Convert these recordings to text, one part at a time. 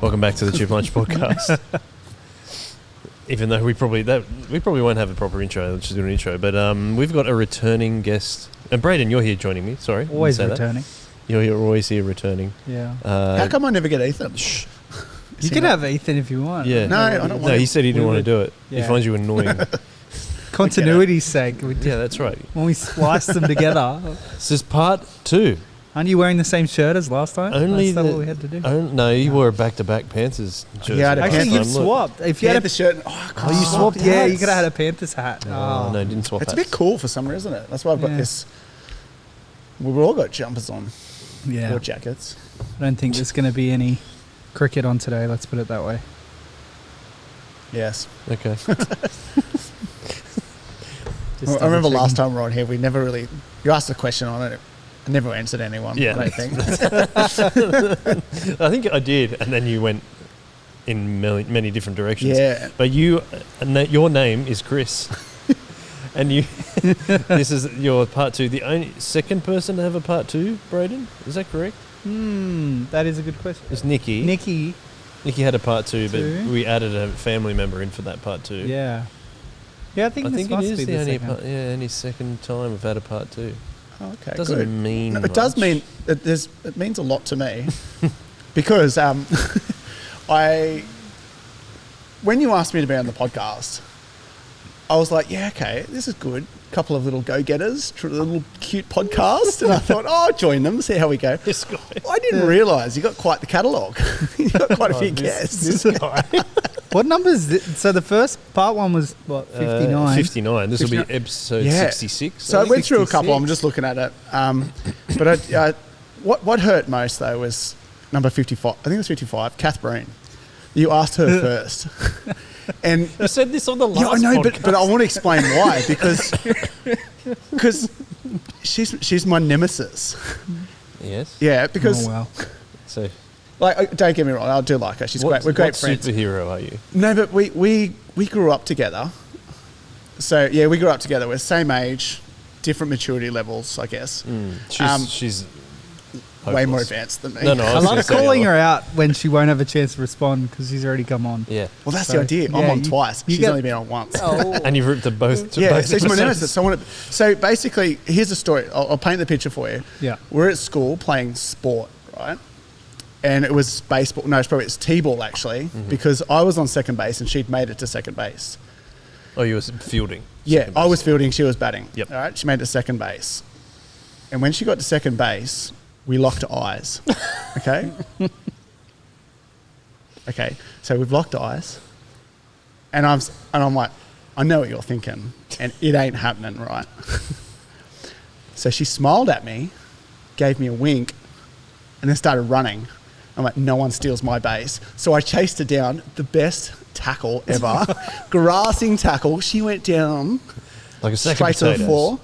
Welcome back to the Tube Lunch Podcast. Even though we probably won't have a proper intro, let's just do an intro. But we've got a returning guest, and Braden, you're here joining me. Sorry, Always returning. You're always here returning. Yeah. How come I never get Ethan? Shh. You can have Ethan if you want. Yeah. No, I don't want No, he said he didn't want to do it. Yeah. He finds you annoying. Continuity's sake. Yeah, that's right. When we spliced them together. This is part 2. Aren't you wearing the same shirt as last time? Only That's what we had to do. No, you wore a back-to-back Panthers jersey. Yeah, I had a Actually, Panthers. you've swapped. If you Yeah, had the a, shirt. oh, you swapped. Yeah, you could have had a Panthers hat. Oh, no, didn't swap It's a hats. bit cool for summer, isn't it? That's why I've got Yeah. this. We've all got jumpers on, Yeah. or jackets. I don't think there's going to be any cricket on today. Let's put it that way. Yes. Okay. Just I remember double-checking. last time we were on here, we never really. You asked a question on it. I never answered anyone. Yeah. I don't think. I think I did, and then you went in many different directions. Yeah. But your name is Chris, and you. This is your part 2. The only second person to have a part 2, Braden. Is that correct? That is a good question. It's Nikki. Nikki. Nikki had a part 2, but Two? we added a family member in for that part 2. Yeah. Yeah, I think I this think it must is be the the only second. only second time we've had a part 2. Okay. Doesn't good. mean No, it does much. mean it means a lot to me because when you asked me to be on the podcast, I was like, yeah, okay, this is good. Couple of little go-getters, a little cute podcast, and I thought, oh, I'll join them, see how we go. This guy. I didn't realise you got quite the catalogue. You got quite a few guests. This guy. What number is it? So the first part one was, what, 59? 59. This will be 59. episode Yeah. 66. So I went through a couple. 66. I'm just looking at it. But what hurt most though was number 55. I think it was 55. Kath Breen. You asked her first, and You said this on the last yeah, I know, podcast. but I want to explain why because she's my nemesis. Yes. Yeah, because Oh, wow. So like don't get me wrong, I do like her. She's great. We're great what friends. superhero are you? No, but we grew up together. So yeah, we grew up together. We're same age, different maturity levels, I guess. She's Way more hopeless. advanced than me. No, no. I was gonna love say calling the her out when she won't have a chance to respond because she's already come on. Yeah. Well, that's So, the idea. I'm yeah, on you- twice. you She's get- only been on once. And you've ripped them both. Yeah, both so she's my episodes. nemesis. So basically, here's the story. I'll paint the picture for you. Yeah. We're at school playing sport, right? And it was baseball. No, it's t-ball actually, because I was on second base and she'd made it to second base. Oh, you were fielding. Yeah, Second I base. was fielding, she was batting. Yep. All right, she made it to second base. And when she got to second base, we locked eyes. Okay? Okay, so we've locked eyes. And I'm like, I know what you're thinking, and it ain't happening, right? So she smiled at me, gave me a wink, and then started running. I'm like, no one steals my base. So I chased her down, the best tackle ever, grassing tackle. She went down Like a sack of straight to the potatoes. floor.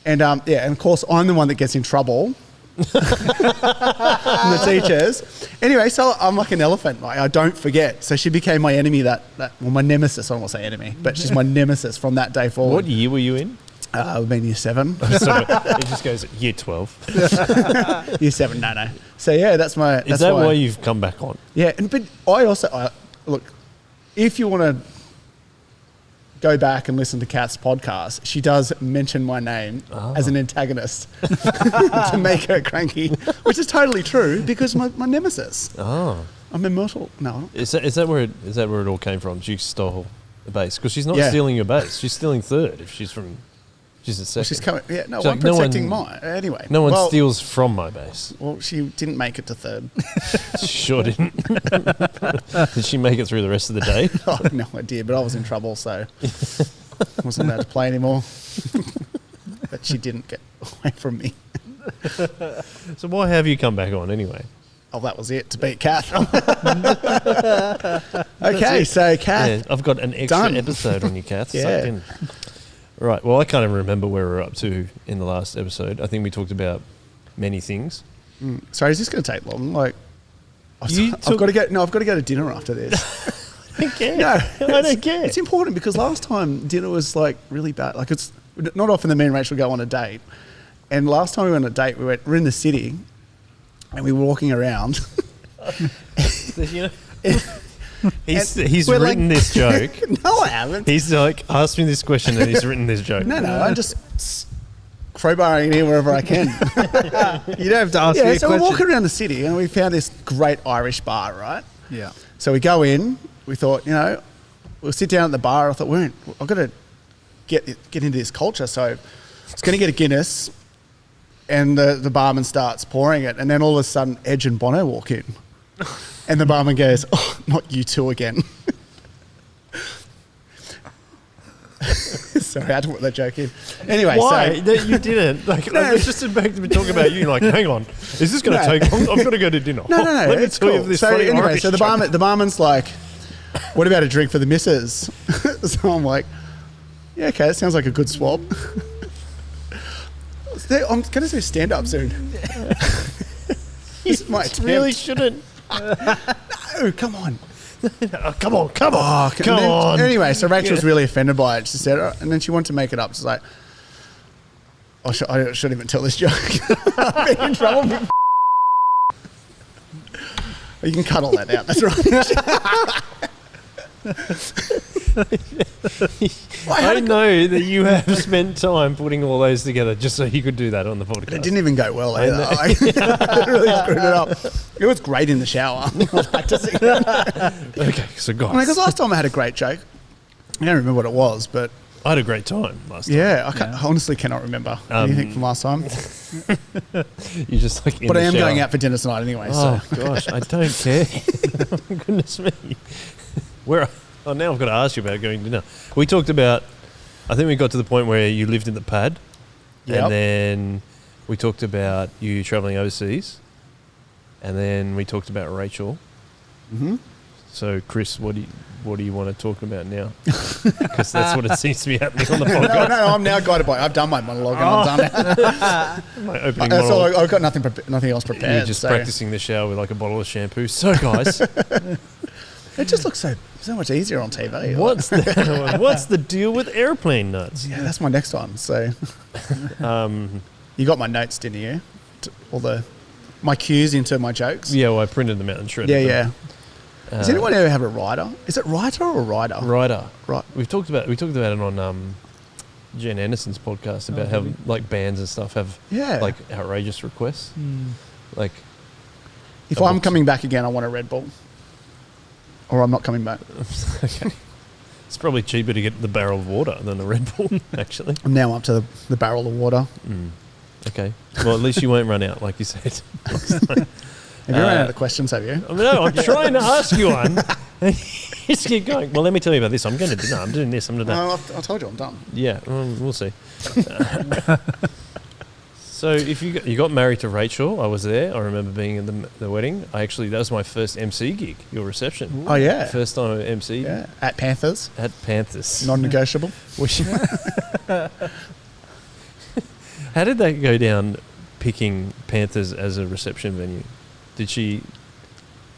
And yeah, and of course I'm the one that gets in trouble from the teachers. Anyway, so I'm like an elephant. Like, I don't forget. So she became my enemy well, my nemesis. I won't say enemy, but she's my nemesis from that day forward. What year were you in? We've been year 7. So it just goes year 12. Year 7, no. So yeah, that's my. Is that why you've come back on? Yeah, but look, if you want to go back and listen to Kath's podcast, she does mention my name as an antagonist to make her cranky, which is totally true because my nemesis. Oh. I'm immortal. No. Is that where it all came from? She stole the base because she's not Yeah. stealing your base. She's stealing third if she's from. She's at second. She's coming. Yeah, no, So I'm no protecting one- mine. Anyway. No one well, steals from my base. Well, she didn't make it to third. She sure didn't. Did she make it through the rest of the day? Oh, no idea, but I was in trouble, so I wasn't allowed to play anymore. But she didn't get away from me. So why have you come back on anyway? Oh, that was it, to beat Kath. Okay, so Kath. Yeah, I've got an extra Done. episode on you, Kath. Yeah. Sucked in. Right. Well, I can't even remember where we were up to in the last episode. I think we talked about many things. Sorry, is this going to take long? Like, I've took- got to go to dinner after this. I don't care. No, I don't care. It's important because last time dinner was like really bad. Like, it's not often that me and Rachel go on a date. And last time we went on a date, we're in the city and we were walking around You know, he's we're written this joke. No, I haven't. He's like asked me this question and he's written this joke. No, I'm just crowbarring in wherever I can. You don't have to ask me Yeah, a so we're question. walking around the city and we found this great Irish bar, right? Yeah. So we go in. We thought, we'll sit down at the bar. I thought, I've got to get into this culture. So I was going to get a Guinness, and the barman starts pouring it, and then all of a sudden, Edge and Bono walk in, and the barman goes, "Oh, not you two again." Sorry, I had to put that joke in. Anyway, Why? so That you didn't. Like, I was just about to be talking about you. Like, hang on, is this going to take long? I've got to go to dinner. No. Let me it's tell cool. you this So funny anyway, Irish so the joke. barman's like, "What about a drink for the missus?" So I'm like, "Yeah, okay, that sounds like a good swap." I'm going to do stand up soon. This is my attempt. really shouldn't. No, come on. Oh, come on, come on, And come then- on. Anyway, so Rachel was really offended by it. She said, and then she wanted to make it up. She's like, I shouldn't even tell this joke. I'll be in trouble. You can cut all that out. That's right. I know that you have spent time putting all those together just so you could do that on the podcast. It didn't even go well either. I really screwed it up. It was great in the shower. I was practicing. Okay, so guys, Because last time I had a great joke. I don't remember what it was, but I had a great time last time. yeah, I honestly cannot remember anything from last time. You just like in But the I am shower. going out for dinner tonight anyway. Oh So gosh, I don't care. Goodness me. Where? Oh, now I've got to ask you about going to dinner. We talked about. I think we got to the point where you lived in the pad, Yep. and then we talked about you traveling overseas, and then we talked about Rachel. Mhm. So, Chris, what do you want to talk about now? Because that's what it seems to be happening on the podcast. no, I'm now guided by. I've done my monologue and I'm done. My opening That's all. monologue. I've got nothing else prepared. You're just so practicing the shower with like a bottle of shampoo. So, guys, It just looks so much easier on TV. what's the deal with airplane nuts? Yeah, that's my next one. So you got my notes, didn't you? All my cues into my jokes. Yeah, well, I printed them out and shredded Yeah. them. Does anyone ever have a rider? Is it writer or rider? Rider. Right. We've talked about it on Jen Anderson's podcast about how like bands and stuff have Yeah. like outrageous requests. Like If double I'm coming back again, I want a Red Bull. Or I'm not coming back. okay. It's probably cheaper to get the barrel of water than a Red Bull, actually. I'm now up to the barrel of water. Okay. Well, at least you won't run out, like you said. Have you run out of questions, have you? I mean, no, I'm trying to ask you one. Just keep going. Well, let me tell you about this. I'm going to dinner. I'm doing this. I'm doing that. No, I told you I'm done. Yeah, we'll see. So if you got married to Rachel, I was there. I remember being at the wedding. That was my first MC gig, your reception. Oh, yeah. First time I MC Yeah. At Panthers. at Panthers. Non-negotiable. Which- How did that go down, picking Panthers as a reception venue?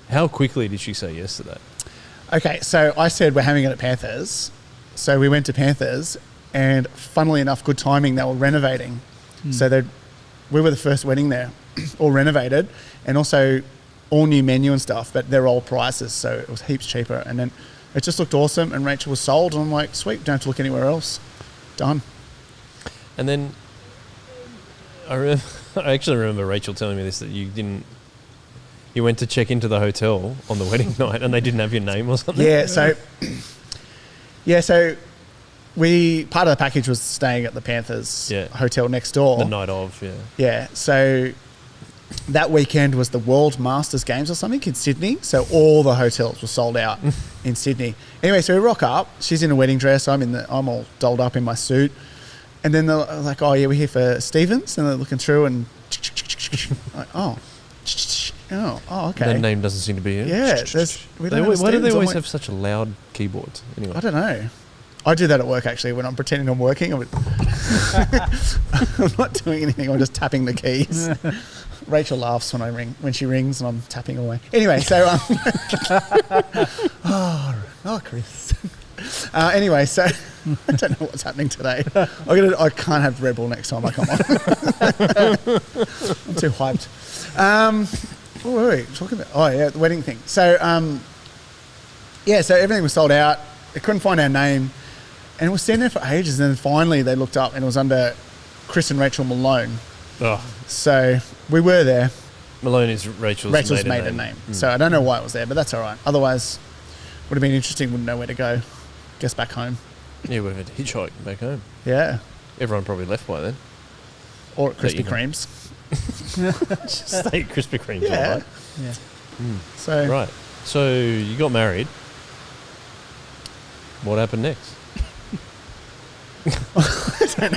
How quickly did she say yes to that? Okay, so I said we're having it at Panthers. So we went to Panthers, and funnily enough, good timing, they were renovating. So we were the first wedding there, all renovated, and also all new menu and stuff, but they're old prices, so it was heaps cheaper. And then it just looked awesome, and Rachel was sold, and I'm like, sweet, don't have to look anywhere else. Done. And then I actually remember Rachel telling me this, that you went to check into the hotel on the wedding night and they didn't have your name or something. Yeah, so part of the package was staying at the Panthers Yeah. hotel next door. The night of, yeah. Yeah, so that weekend was the World Masters Games or something in Sydney, so all the hotels were sold out in Sydney. Anyway, so we rock up. She's in a wedding dress. I'm all dolled up in my suit, and then they're like, "Oh yeah, we're here for Stevens," and they're looking through and like, oh, okay. That name doesn't seem to be it. Yeah, we don't have Why do they Stevens. I'm always like, have such a loud keyboards? Anyway, I don't know. I do that at work actually when I'm pretending I'm working. I'm not doing anything. I'm just tapping the keys. Rachel laughs when she rings and I'm tapping away. Anyway, so Chris. Anyway, so I don't know what's happening today. I can't have Red Bull next time I come on. I'm too hyped. What were we talking about? Oh, yeah, the wedding thing. So, so everything was sold out. They couldn't find our name. And it was sitting there for ages. And then finally they looked up and it was under Chris and Rachel Malone. Oh, So we were there. Malone is Rachel's maiden name. So I don't know why it was there, but that's all right. Otherwise, would have been interesting. Wouldn't know where to go. Guess back home. Yeah, we've had to hitchhike back home. Yeah. Everyone probably left by then. Or at That you Krispy know. Kreme's. Stay at Krispy Kreme's, Yeah. all right. Yeah. So Right. So you got married. What happened next?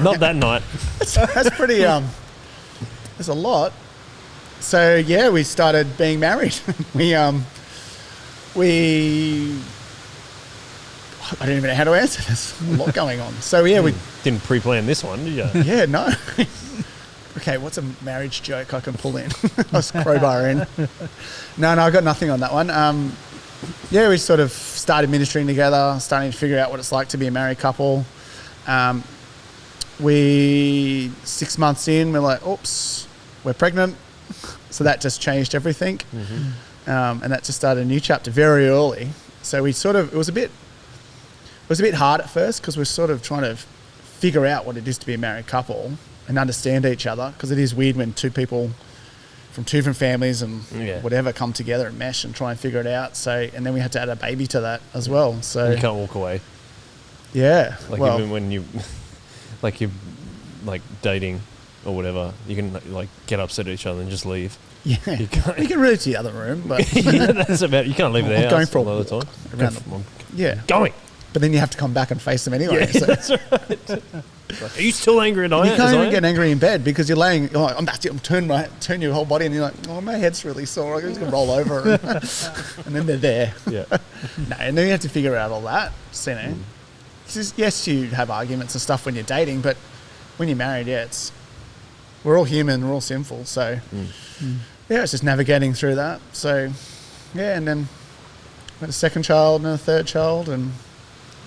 Not that night. that's pretty. There's a lot. So yeah, we started being married. we I don't even know how to answer this. A lot going on. So yeah, we Didn't pre-plan this one, did you? yeah no. Okay, what's a marriage joke I can pull in? I was crowbar in. No, I got nothing on that one. Yeah, we sort of started ministering together, starting to figure out what it's like to be a married couple. 6 months in, we're like, oops, we're pregnant. So that just changed everything. And that just started a new chapter very early. So it was a bit hard at first because we're sort of trying to figure out what it is to be a married couple and understand each other, because it is weird when two people from two different families and whatever come together and mesh and try and figure it out. So, and then we had to add a baby to that as well. So You can't walk away. yeah, Like well, even when you're dating or whatever, you can like get upset at each other and just leave. yeah, You can't. you can really to the other room, but Yeah, that's about. You can't leave the I'm house going for a all the time. around I'm yeah. going. But then you have to come back and face them anyway. So. That's right. Are you still angry at I? You can't even get angry in bed because you're laying. You're like, I'm turn your whole body, and you're like, oh, my head's really sore. I'm just gonna roll over, and then they're there. Yeah. No, and then you have to figure out all that. So, it's just, yes, you have arguments and stuff when you're dating, but when you're married, we're all human, we're all sinful. So, it's just navigating through that. So, yeah, and then we had a second child and a third child, and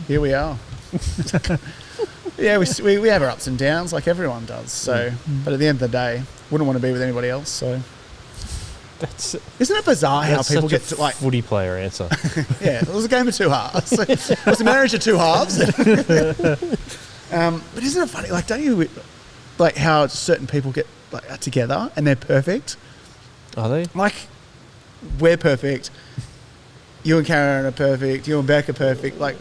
here we are. Yeah, we have our ups and downs like everyone does. So, but at the end of the day, wouldn't want to be with anybody else. So, That's isn't it bizarre how that's people such get a to like? footy player answer. Yeah, it was a game of two halves. It was a marriage of two halves. But isn't it funny? Like, don't you like how certain people get like together and they're perfect? Are they? Like, we're perfect. You and Karen are perfect. You and Beck are perfect. Like,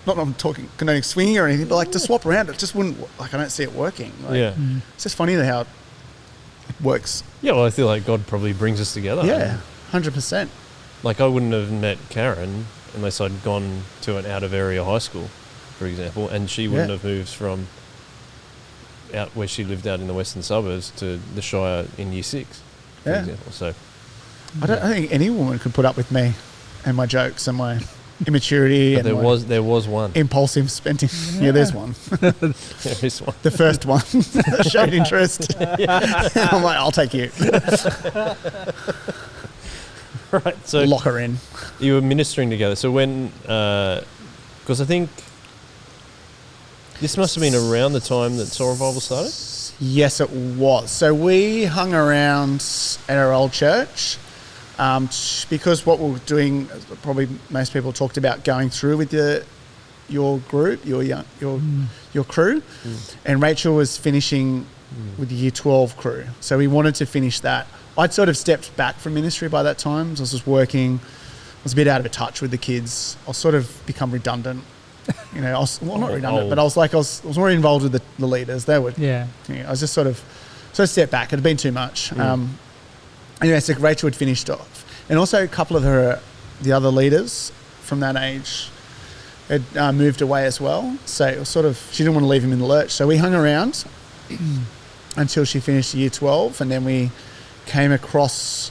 not I'm talking condoning swinging or anything, but like to swap around, it just wouldn't. Like, I don't see it working. Like, Yeah. it's just funny how it works. Yeah. Well, I feel like God probably brings us together. Yeah, 100%. Like I wouldn't have met Karen unless I'd gone to an out of area high school, for example, and she wouldn't have moved from out where she lived out in the western suburbs to the Shire in year 6, for Yeah. example. So I don't think any woman could put up with me and my jokes and my immaturity but and there was one. impulsive spending. Yeah, there's one. There is one. The first one that showed interest. I'm like, I'll take you. Right. So Lock her in. you were ministering together. So when, because I think this must have been around the time that Soul Revival started. Yes, it was. So we hung around at our old church because what we were doing, probably most people talked about going through with your group, your crew, and Rachel was finishing with the Year 12 crew. So we wanted to finish that. I'd sort of stepped back from ministry by that time. So I was just working. I was a bit out of touch with the kids. I was sort of become redundant. You know, not redundant, but I was more involved with the leaders. They were, Yeah. I was just sort of stepped back. It had been too much. Anyway, so Rachel had finished off, and also a couple of the other leaders from that age had moved away as well. So it was sort of, she didn't want to leave him in the lurch. So we hung around until she finished Year 12, and then we came across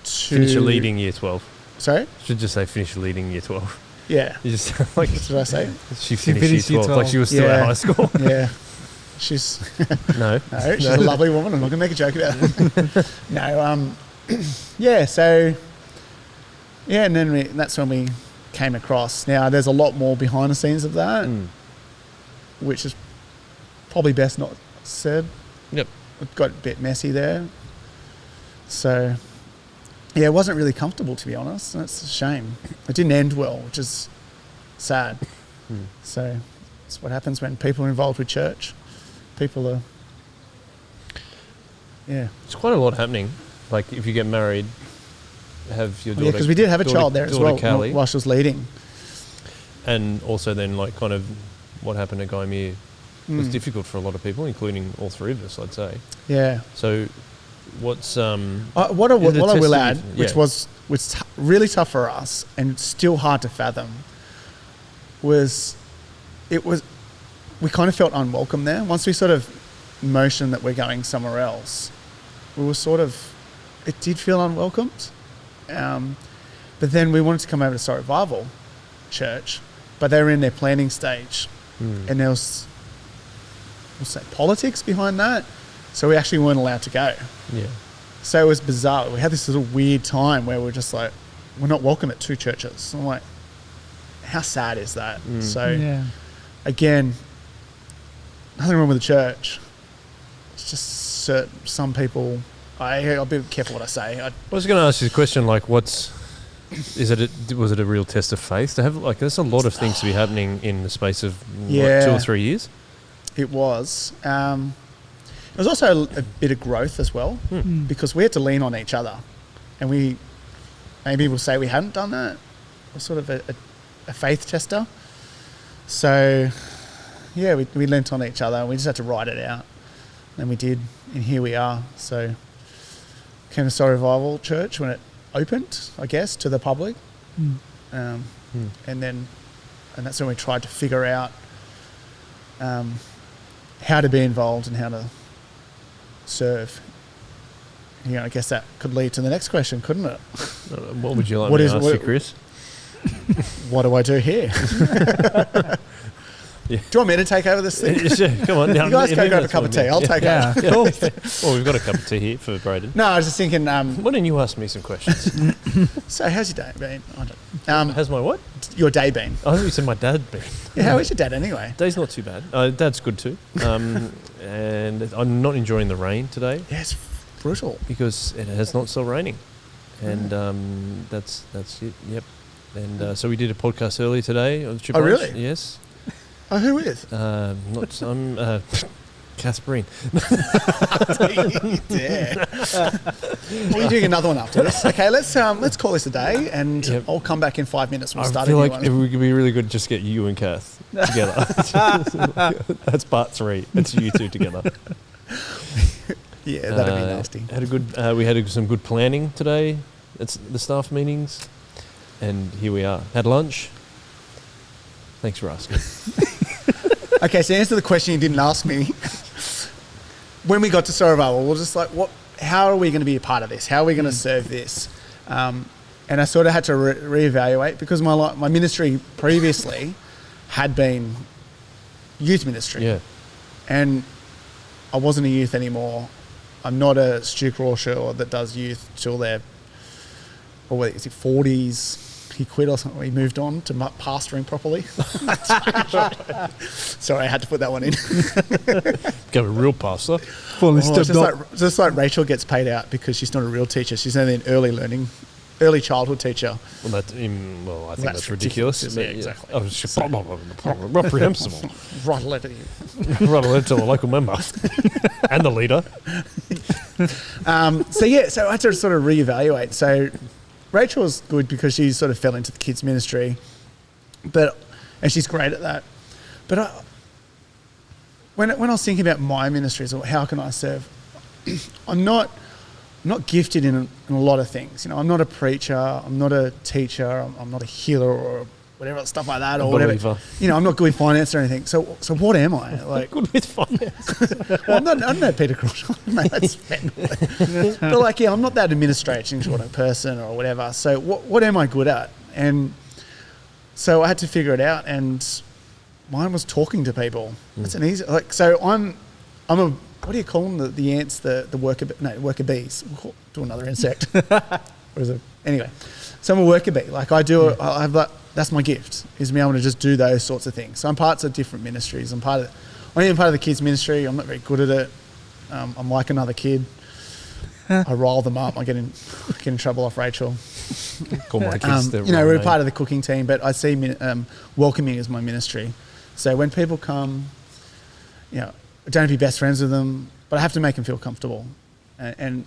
to Finish leading year 12. Sorry, Should just say finish leading year 12. yeah. You just like What did I say? she finished year 12, like she was still Yeah. at high school. Yeah, she's. No. No, she's a lovely woman. I'm not going to make a joke about it. No, yeah, so, yeah, and then that's when we came across. Now, there's a lot more behind the scenes of that, which is probably best not said. Yep. It got a bit messy there. So, yeah, it wasn't really comfortable, to be honest. And it's a shame. It didn't end well, which is sad. So it's what happens when people are involved with church. People are, yeah. It's quite a lot happening. Like if you get married, have your daughter. Yeah, because we did have a child there as well Callie, while she was leading. and also then like kind of what happened at Gymea was difficult for a lot of people, including all three of us, I'd say. Yeah. So, what's what I will add, which really tough for us and still hard to fathom, was we kind of felt unwelcome there. Once we sort of motioned that we're going somewhere else, it did feel unwelcomed. But then we wanted to come over to Soul Revival Church, but they were in their planning stage, and there was, we'll say, politics behind that. So we actually weren't allowed to go. Yeah. So it was bizarre. We had this little weird time where we're just like, we're not welcome at two churches. I'm like, how sad is that? So again, nothing wrong with the church. It's just some people. I'll be careful what I say. I was going to ask you a question like, was it a real test of faith to have? Like, there's a lot of things to be happening in the space of 2 or 3 years. It was. It was also a bit of growth as well, because we had to lean on each other, and maybe we'll say we hadn't done that. It was sort of a faith tester. So, yeah, we leant on each other, and we just had to write it out, and we did, and here we are. So, came to Soul Revival Church when it opened, I guess, to the public, and that's when we tried to figure out how to be involved and how to serve. I guess that could lead to the next question, couldn't it? What would you like to ask you, Chris? What do I do here? Yeah. Do you want me to take over this thing? Yeah, come on. You guys go grab a cup of tea. I'll take over. Cool. Well, we've got a cup of tea here for Braden. No, I was just thinking... why don't you ask me some questions? So, how's your day been? I don't, How's my what? your day been? I thought you said my dad been. Yeah, how is your dad anyway? Day's not too bad. Dad's good too. And I'm not enjoying the rain today Yeah, it's brutal. because it has not stopped raining. And that's it. Yep. And so we did a podcast earlier today. On Triple Oh, H. really? Yes. Oh, who with? Not some. Kath Breen. Yeah. We're doing another one after this. Okay, let's call this a day, and Yep. I'll come back in 5 minutes. We'll I start feel a new like one. it would be really good to just get you and Kath together. That's part 3. It's you two together. Yeah, that'd be nasty. Had a good. We had some good planning today. It's the staff meetings, and here we are. Had lunch. Thanks for asking. Okay, so to answer the question you didn't ask me. When we got to Soul Revival, we were just like, how are we going to be a part of this? How are we going to serve this? And I sort of had to reevaluate, because my ministry previously had been youth ministry. Yeah. And I wasn't a youth anymore. I'm not a Stu Crawshaw that does youth till they're, or what is it, 40s. He quit or something. He moved on to pastoring properly. Sorry, I had to put that one in. Go a real pastor. Just like Rachel gets paid out because she's not a real teacher. She's only an early childhood teacher. Well, I think that's ridiculous. Yeah, exactly. Oh, it's reprehensible. Write a letter to you. Write a letter to the local member and the leader. So I had to sort of reevaluate. So Rachel was good because she sort of fell into the kids ministry, and she's great at that. But when I was thinking about my ministries, or how can I serve, I'm not gifted in a lot of things. I'm not a preacher. I'm not a teacher. I'm not a healer or whatever stuff like that, or whatever. I'm not good with finance or anything. So what am I? Like, good with finance. Well, I'm not Peter Crawshaw. But I'm not that administration sort of person or whatever. So what am I good at? And so I had to figure it out. And mine was talking to people. That's an easy. So I'm a, what do you call them? The ants, the worker bees. We'll do another insect. Or is it? Anyway, so I'm a worker bee. I have that. That's my gift, is me able to just do those sorts of things. So I'm parts of different ministries. I'm even part of the kids ministry. I'm not very good at it. I'm like another kid. I roll them up. I get in trouble off Rachel. Call my kids their We're name. part of the cooking team, but I see welcoming as my ministry. So when people come, I don't have to be best friends with them, but I have to make them feel comfortable. And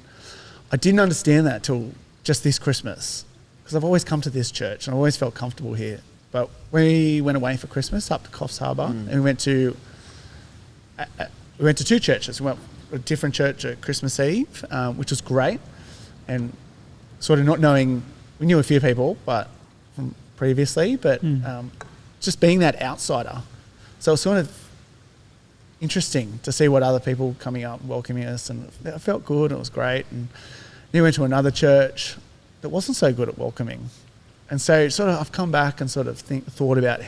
I didn't understand that till just this Christmas, because I've always come to this church and I always felt comfortable here. But we went away for Christmas up to Coffs Harbour, and we went to 2 churches. We went to a different church at Christmas Eve, which was great, and sort of not knowing, we knew a few people, but from previously, but just being that outsider. So it was sort of interesting to see what other people coming up and welcoming us, and it felt good. It was great. And then we went to another church that wasn't so good at welcoming. And so sort of I've come back and sort of thought about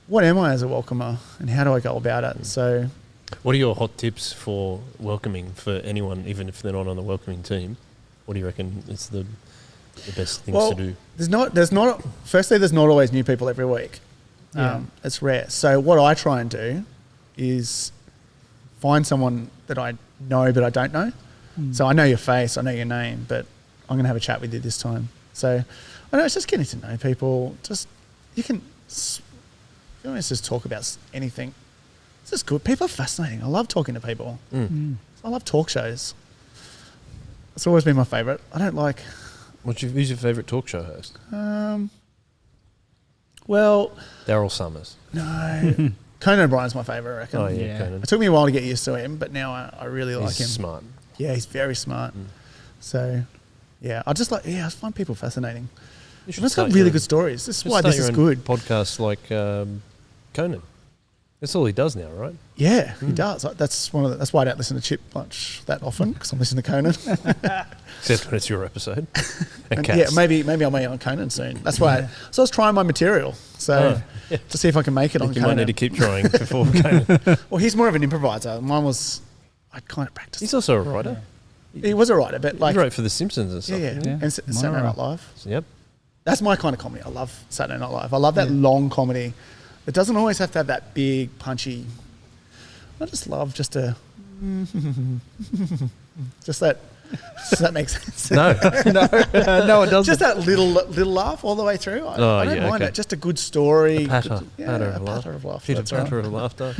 what am I as a welcomer and how do I go about it? So What are your hot tips for welcoming for anyone, even if they're not on the welcoming team? What do you reckon is the best things to do? There's not always new people every week. Yeah. It's rare. So what I try and do is find someone that I know but I don't know. So I know your face, I know your name, but I'm going to have a chat with you this time. So I know it's just getting to know people. You can just talk about anything. It's just good. People are fascinating. I love talking to people. I love talk shows. It's always been my favourite. I don't like... Who's your favourite talk show host? Well... Daryl Summers. No. Conan O'Brien's my favourite, I reckon. Oh, yeah, Conan. It took me a while to get used to him, but now I really like him. He's smart. Yeah, he's very smart. So, yeah, I find people fascinating. He's got really good stories. This is why this is good. Podcast like Conan. That's all he does now, right? Yeah, he does. That's why I don't listen to Chip much that often, because I'm listening to Conan. Except when it's your episode. And yeah, maybe I'll be on Conan soon. That's why. So I was trying my material, to see if I can make it on You Conan. might need to keep trying before Conan. Well, he's more of an improviser. Mine was, I kind of practiced. He's also a writer. He was a writer, but He wrote for The Simpsons and stuff. yeah. And Saturday Night Live. Yep. That's my kind of comedy. I love Saturday Night Live. I love that long comedy. It doesn't always have to have that big, punchy. I just love just a... just that... Does that make sense? No. No, it doesn't. Just that little laugh all the way through. I don't mind it. Just a good story. Patter A of patter of laughter. Pitter That's right. patter of laughter.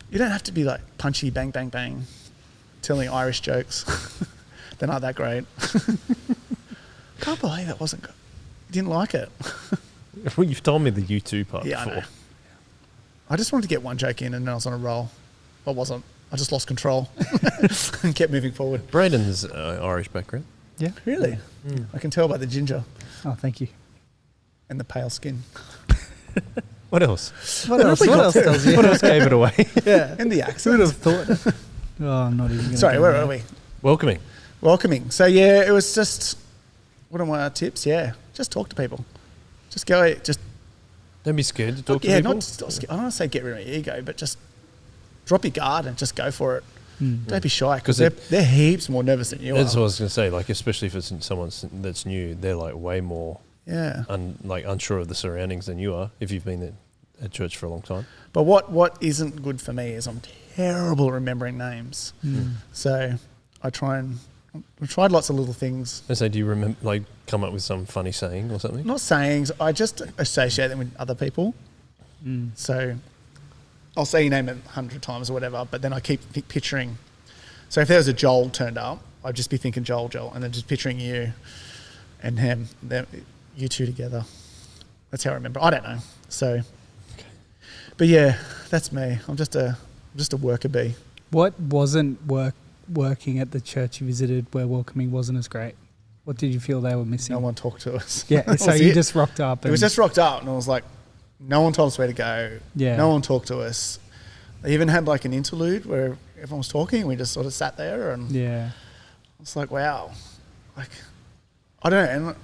You don't have to be like punchy, bang, bang, bang, telling Irish jokes. They're not that great. Can't believe that wasn't good. You didn't like it. Well, you've told me the U2 part Yeah, I before. know. I just wanted to get one joke in and then I was on a roll. I wasn't. I just lost control and kept moving forward. Braden's Irish background. Yeah. Really? I can tell by the ginger Oh, thank you. and the pale skin. What else? What else? What else tells you? What else gave it away? Yeah. And the Who accent. would have thought? Oh, I'm not even. Gonna Sorry, go where there. are we? Welcoming. Welcoming. So, yeah, it was just, what are my tips? Yeah, just talk to people. Just go, just, Don't be scared to talk to yeah, people. not, I don't want to say get rid of your ego, but just drop your guard and just go for it. Don't be shy, because 'Cause they're heaps more nervous than you That's are. what I was going to say. Like, especially if it's someone that's new, they're like way more Yeah. unsure of the surroundings than you are if you've been at church for a long time. But what isn't good for me is I'm terrible at remembering names. So I've tried lots of little things. And so, do you remember, like, come up with some funny saying or something? Not sayings, I just associate them with other people. So I'll say your name 100 times or whatever, but then I keep picturing. So if there was a Joel turned up, I'd just be thinking Joel, and then just picturing you and him, you two together. That's how I remember. I don't know. So, but yeah, that's me. I'm just a worker bee. What wasn't working at the church you visited where welcoming wasn't as great? What did you feel they were missing? No one talked to us. Yeah, That so was you it. just rocked up. It was just rocked up, and I was like, no one told us where to go. Yeah. No one talked to us. They even had like an interlude where everyone was talking. We just sort of sat there, and Yeah. it's like, wow. Like, I don't know. And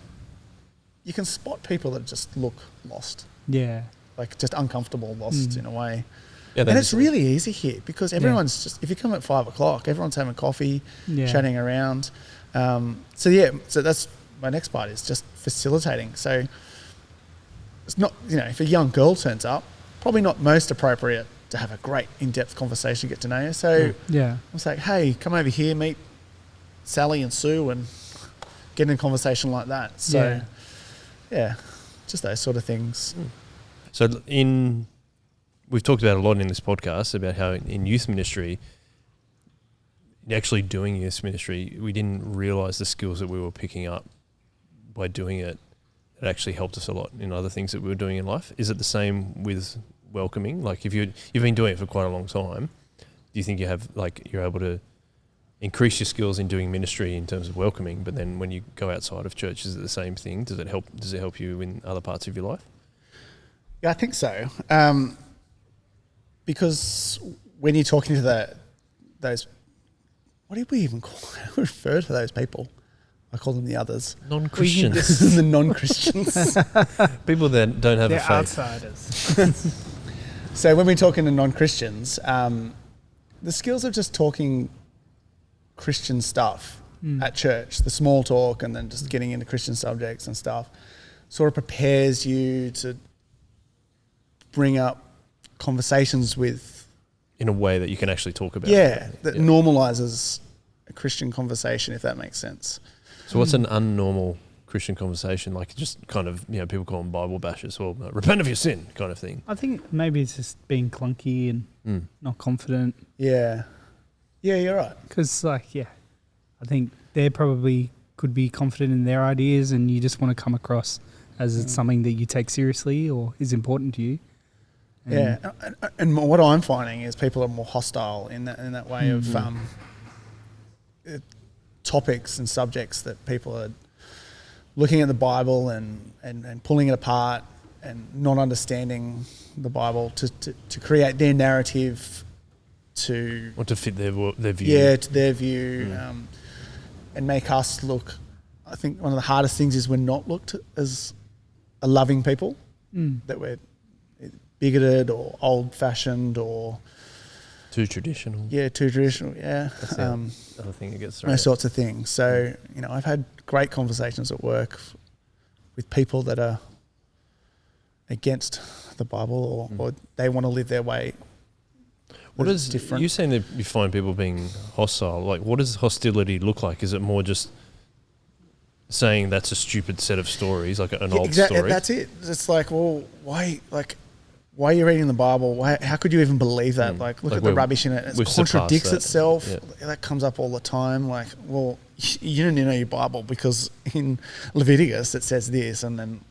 you can spot people that just look lost, Yeah. like just uncomfortable, lost in a way. Yeah, And it's really easy here because everyone's just, if you come at 5 o'clock, everyone's having coffee, Yeah. chatting around. So that's my next part, is just facilitating. So it's not, if a young girl turns up, probably not most appropriate to have a great in-depth conversation, get to know you. So Yeah. I was like, hey, come over here, meet Sally and Sue and get in a conversation like that. So, yeah, just those sort of things. So we've talked about a lot in this podcast about how in youth ministry, actually doing youth ministry, we didn't realise the skills that we were picking up by doing it. It actually helped us a lot in other things that we were doing in life. Is it the same with welcoming? Like if you've been doing it for quite a long time, do you think you're able to increase your skills in doing ministry in terms of welcoming, but then when you go outside of church, is it the same thing? Does it help you in other parts of your life? Yeah, I think so. Because when you're talking to those, what do we even refer to those people? I call them the others. Non-Christians. The non-Christians. People that don't have They're a faith. outsiders. So when we're talking to non-Christians, the skills of just talking Christian stuff at church, the small talk and then just getting into Christian subjects and stuff, sort of prepares you to bring up conversations with... In a way that you can actually talk about. That normalises a Christian conversation, if that makes sense. So what's an unnormal Christian conversation? Like just kind of, people call them Bible bashers or repent of your sin kind of thing. I think maybe it's just being clunky and not confident. Yeah. Yeah, you're right. Because, I think they probably could be confident in their ideas and you just want to come across as it's something that you take seriously or is important to you. And what I'm finding is people are more hostile in that way of topics and subjects that people are looking at the Bible and pulling it apart and not understanding the Bible to create their narrative or to fit their view. Yeah, to their view, and make us look. I think one of the hardest things is we're not looked at as a loving people, that we're bigoted or old-fashioned or too traditional. Yeah, too traditional. Yeah, that's the other thing that gets thrown. Those sorts of things. So I've had great conversations at work with people that are against the Bible or they want to live their way. What is different? You saying that you find people being hostile? Like, what does hostility look like? Is it more just saying that's a stupid set of stories, like an old story? That's it. It's like, well, why are you reading the Bible? How could you even believe that? Like, look at the rubbish in it. It contradicts itself. Yeah. That comes up all the time. Like, well, you don't know your Bible because in Leviticus it says this, and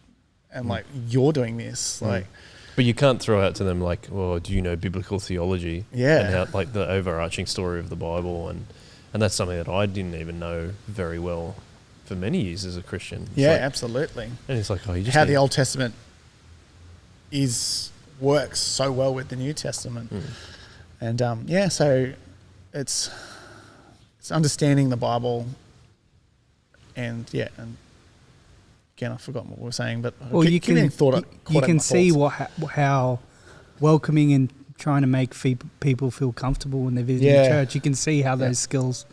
like you're doing this. Like, but you can't throw out to them like, well, do you know biblical theology? Yeah, and how, like the overarching story of the Bible, and that's something that I didn't even know very well for many years as a Christian. It's absolutely. And it's like, you just how the Old Testament works so well with the New Testament. And so it's understanding the Bible and again I forgot what we were saying, but you can see how welcoming and trying to make people feel comfortable when they're visiting church. You can see how those skills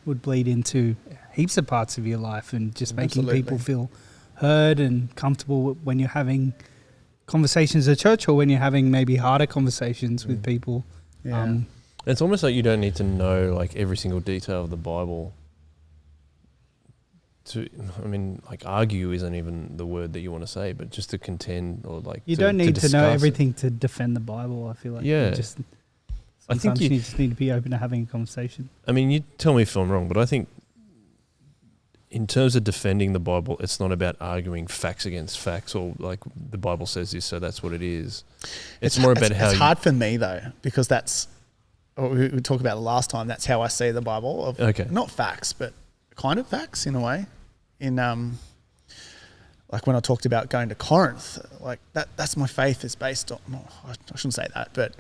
would bleed into heaps of parts of your life and just making people feel heard and comfortable when you're having conversations at church or when you're having maybe harder conversations with people. It's almost like you don't need to know like every single detail of the Bible argue isn't even the word that you want to say, but just to contend or like you don't need to know everything to defend the Bible. I feel like sometimes you just need to be open to having a conversation. I mean, you tell me if I'm wrong, but I think in terms of defending the Bible, it's not about arguing facts against facts or like the Bible says this, so that's what it is. It's more about how... It's hard for me though, because that's what we talked about last time. That's how I see the Bible. Not facts, but kind of facts in a way. In like when I talked about going to Corinth, like that's my faith is based on... I shouldn't say that, but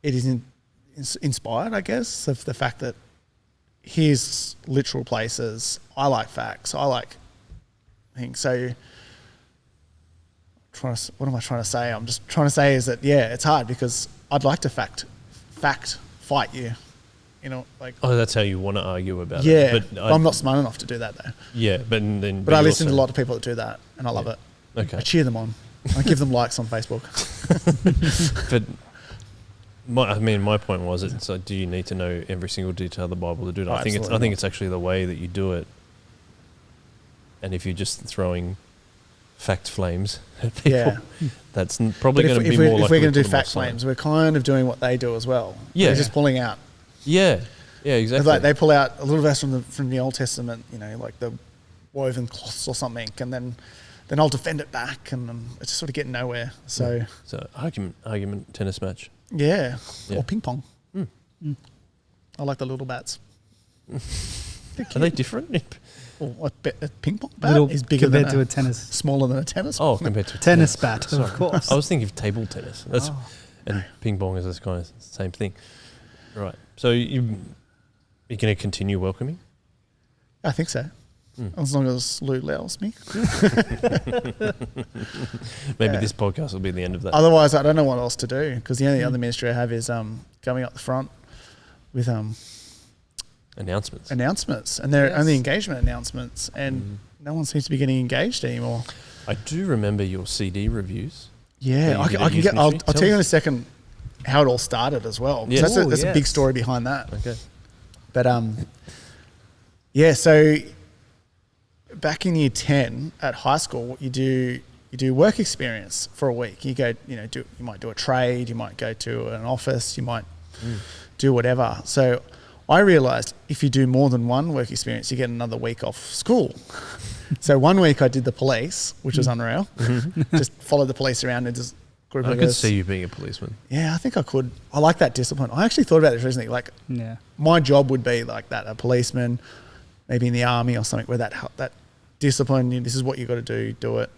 it is inspired, I guess, of the fact that here's literal places. I like facts. I like things. So what am I trying to say? I'm just trying to say is that, it's hard because I'd like to fact fight you. That's how you want to argue about it. Yeah, but I'm not smart enough to do that though. Yeah, but I listen to a lot of people that do that and I love it. Okay. I cheer them on. I give them likes on Facebook. But My point was, it's like, do you need to know every single detail of the Bible to do that? I think it's actually the way that you do it. And if you're just throwing fact flames at people, that's probably going to be more likely. If we're going to do fact flames, we're kind of doing what they do as well. Yeah, they're just pulling out. Yeah, exactly. Like they pull out a little verse from the Old Testament, like the woven cloths or something, and then I'll defend it back, and it's just sort of getting nowhere. So argument tennis match. Yeah. Or ping pong. I like the little bats. Are they different? Well, a ping pong bat is bigger compared to a tennis. Smaller than a tennis. Oh, compared to a tennis bat, of course. I was thinking of table tennis. And ping pong is this kind of same thing. Right. So you're going to continue welcoming? I think so. As long as Lou allows me. Maybe this podcast will be the end of that. Otherwise, I don't know what else to do, because the only other ministry I have is going up the front with announcements, and they're only engagement announcements, and no one seems to be getting engaged anymore. I do remember your CD reviews. Yeah, I'll tell you in a second how it all started as well. Yes. That's a big story behind that. Okay. But so back in year 10 at high school, what you do work experience for a week. You go, you might do a trade, you might go to an office, you might do whatever. So I realised if you do more than one work experience, you get another week off school. So 1 week I did the police, which was unreal. Just followed the police around and just group of us. I could see you being a policeman. Yeah, I think I could. I like that discipline. I actually thought about this recently. Like, my job would be like that, a policeman, maybe in the army or something, where that discipline, this is what you got to do it.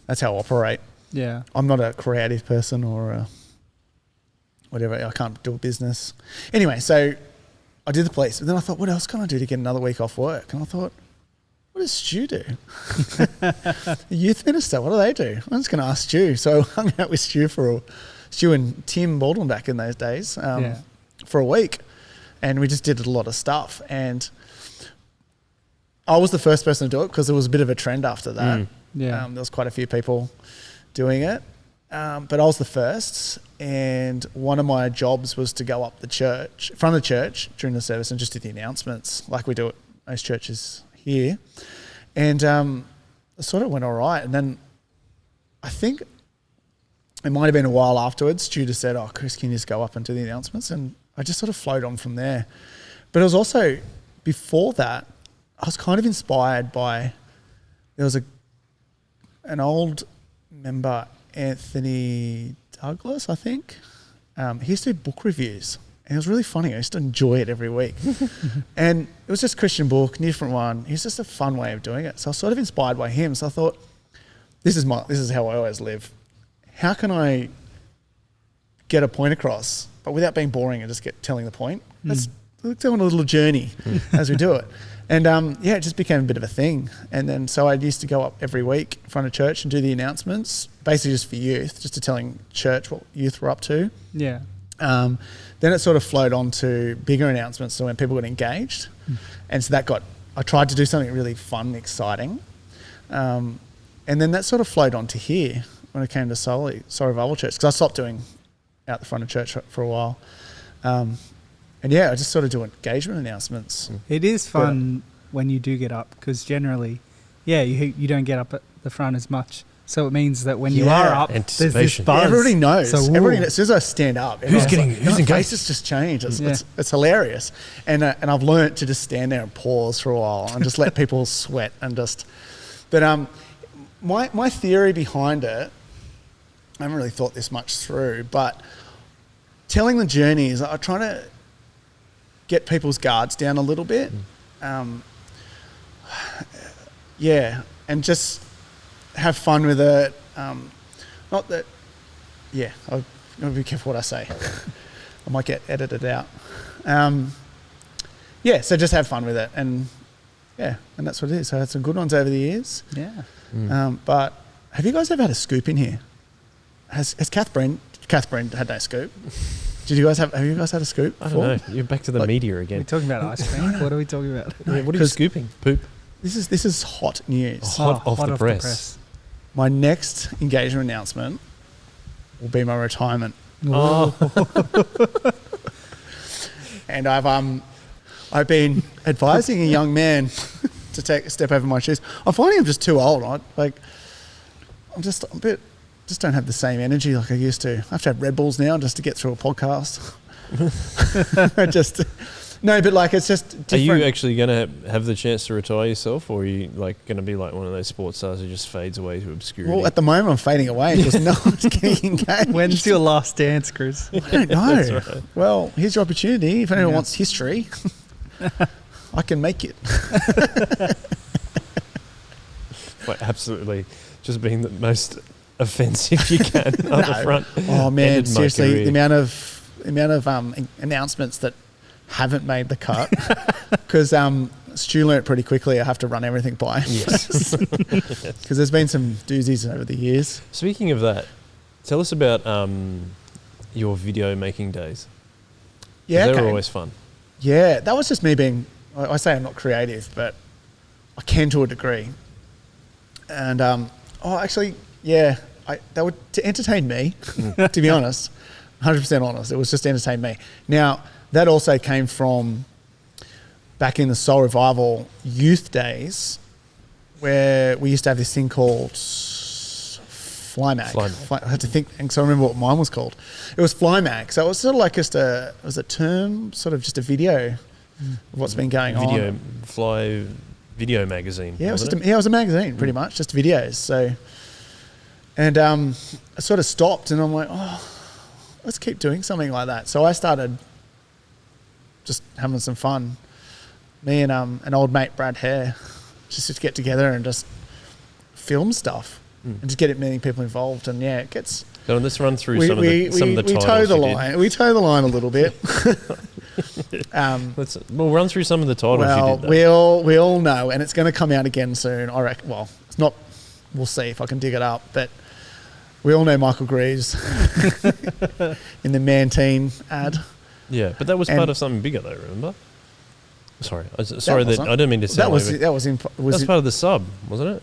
That's how I operate. Yeah. I'm not a creative person or whatever. I can't do a business. Anyway, so I did the police. But then I thought, what else can I do to get another week off work? And I thought, what does Stu do? The youth minister, what do they do? I'm just going to ask Stu. So I hung out with Stu and Tim Baldwin back in those days for a week. And we just did a lot of stuff. And I was the first person to do it because there was a bit of a trend after that. There was quite a few people doing it. But I was the first. And one of my jobs was to go up the church, front of the church during the service and just do the announcements like we do at most churches here. And it sort of went all right. And then I think it might have been a while afterwards, Stu just said, Chris, can you just go up and do the announcements? And I just sort of flowed on from there. But it was also, before that, I was kind of inspired by, there was an old member, Anthony Douglas, I think. He used to do book reviews. And it was really funny. I used to enjoy it every week. And it was just a Christian book, different one. It was just a fun way of doing it. So I was sort of inspired by him. So I thought, this is how I always live. How can I get a point across, but without being boring and just telling the point? Let's go on a little journey as we do it. And it just became a bit of a thing. And then so I used to go up every week in front of church and do the announcements, basically just for youth, just to telling church what youth were up to. Yeah. Then it sort of flowed on to bigger announcements, so when people got engaged. And so I tried to do something really fun and exciting. And then that sort of flowed on to here when it came to Sorry Revival Church, because I stopped doing out the front of church for a while. I just sort of do engagement announcements. It is fun when you do get up, because generally, you don't get up at the front as much. So it means that when you are up, there's this buzz. Everybody knows. So, as soon as I stand up, who's engaged? Faces just change. It's hilarious. And I've learned to just stand there and pause for a while and just let people sweat and just. But my theory behind it, I haven't really thought this much through, but telling the journeys, I try to get people's guards down a little bit. And just have fun with it. Not that, I've got to be careful what I say. I might get edited out. So just have fun with it. And that's what it is. So I had some good ones over the years. Yeah. But have you guys ever had a scoop in here? Has Kath Brent had no scoop? Have you guys had a scoop? I don't know. You're back to the media again. We're talking about ice cream. What are we talking about? What are you scooping? Poop. This is hot news. Hot off the press. My next engagement announcement will be my retirement. Oh. And I've been advising a young man to take a step over my shoes. I'm finding I'm just too old. I'm just a bit, just don't have the same energy like I used to. I have to have Red Bulls now just to get through a podcast. No, but like it's just different. Are you actually going to have the chance to retire yourself, or are you like going to be like one of those sports stars who just fades away to obscurity? Well, at the moment I'm fading away because no one's getting engaged. When's your last dance, Chris? I don't know. That's right. Well, here's your opportunity. If anyone wants history, I can make it. Like absolutely, just being the most offensive you can on the front. Oh man, Ended my seriously, career. the amount of announcements that haven't made the cut because Stu learnt pretty quickly. I have to run everything by him. Yes. Because there's been some doozies over the years. Speaking of that, tell us about your video making days. Yeah, They okay. were always fun. Yeah, that was just me being. I say I'm not creative, but I can to a degree. And actually, yeah, they were to entertain me. To be honest, 100% honest, it was just to entertain me. Now that also came from back in the Soul Revival youth days, where we used to have this thing called FlyMag. I had to think, and so I remember what mine was called. It was FlyMag. So it was sort of like just a term, sort of just a video of what's been going on. Video magazine. Yeah, it was a magazine, pretty much, just videos. So, and I sort of stopped, and I'm like, oh, let's keep doing something like that. So I started just having some fun. Me and an old mate, Brad Hare, just to get together and just film stuff and just get many people involved. And yeah, it gets. So let's run through some of the titles. We toe the line. We toe the line a little bit. We'll run through some of the titles you did. we all know, and it's going to come out again soon. I reckon. Well, it's not. We'll see if I can dig it up, but we all know Michael Greaves in the Mantine ad. Yeah, but that was part of something bigger, though. Remember? Sorry, I don't mean to say that was part of the sub, wasn't it?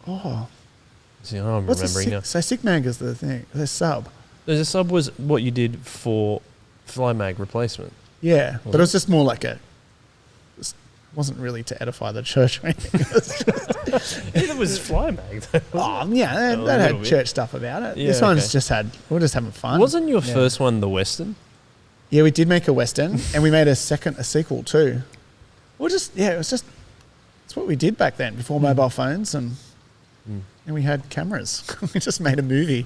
Oh, see, I'm remembering now. So Sigmag is the thing. The sub. The sub was what you did for FlyMag replacement. Yeah, but it was just more like it wasn't really to edify the church or anything. It was FlyMag. Oh, yeah, that had church stuff about it. Yeah, this one's we're just having fun. Wasn't your first one the Western? Yeah, we did make a Western, and we made a sequel too. It's what we did back then, before mobile phones, and we had cameras. We just made a movie.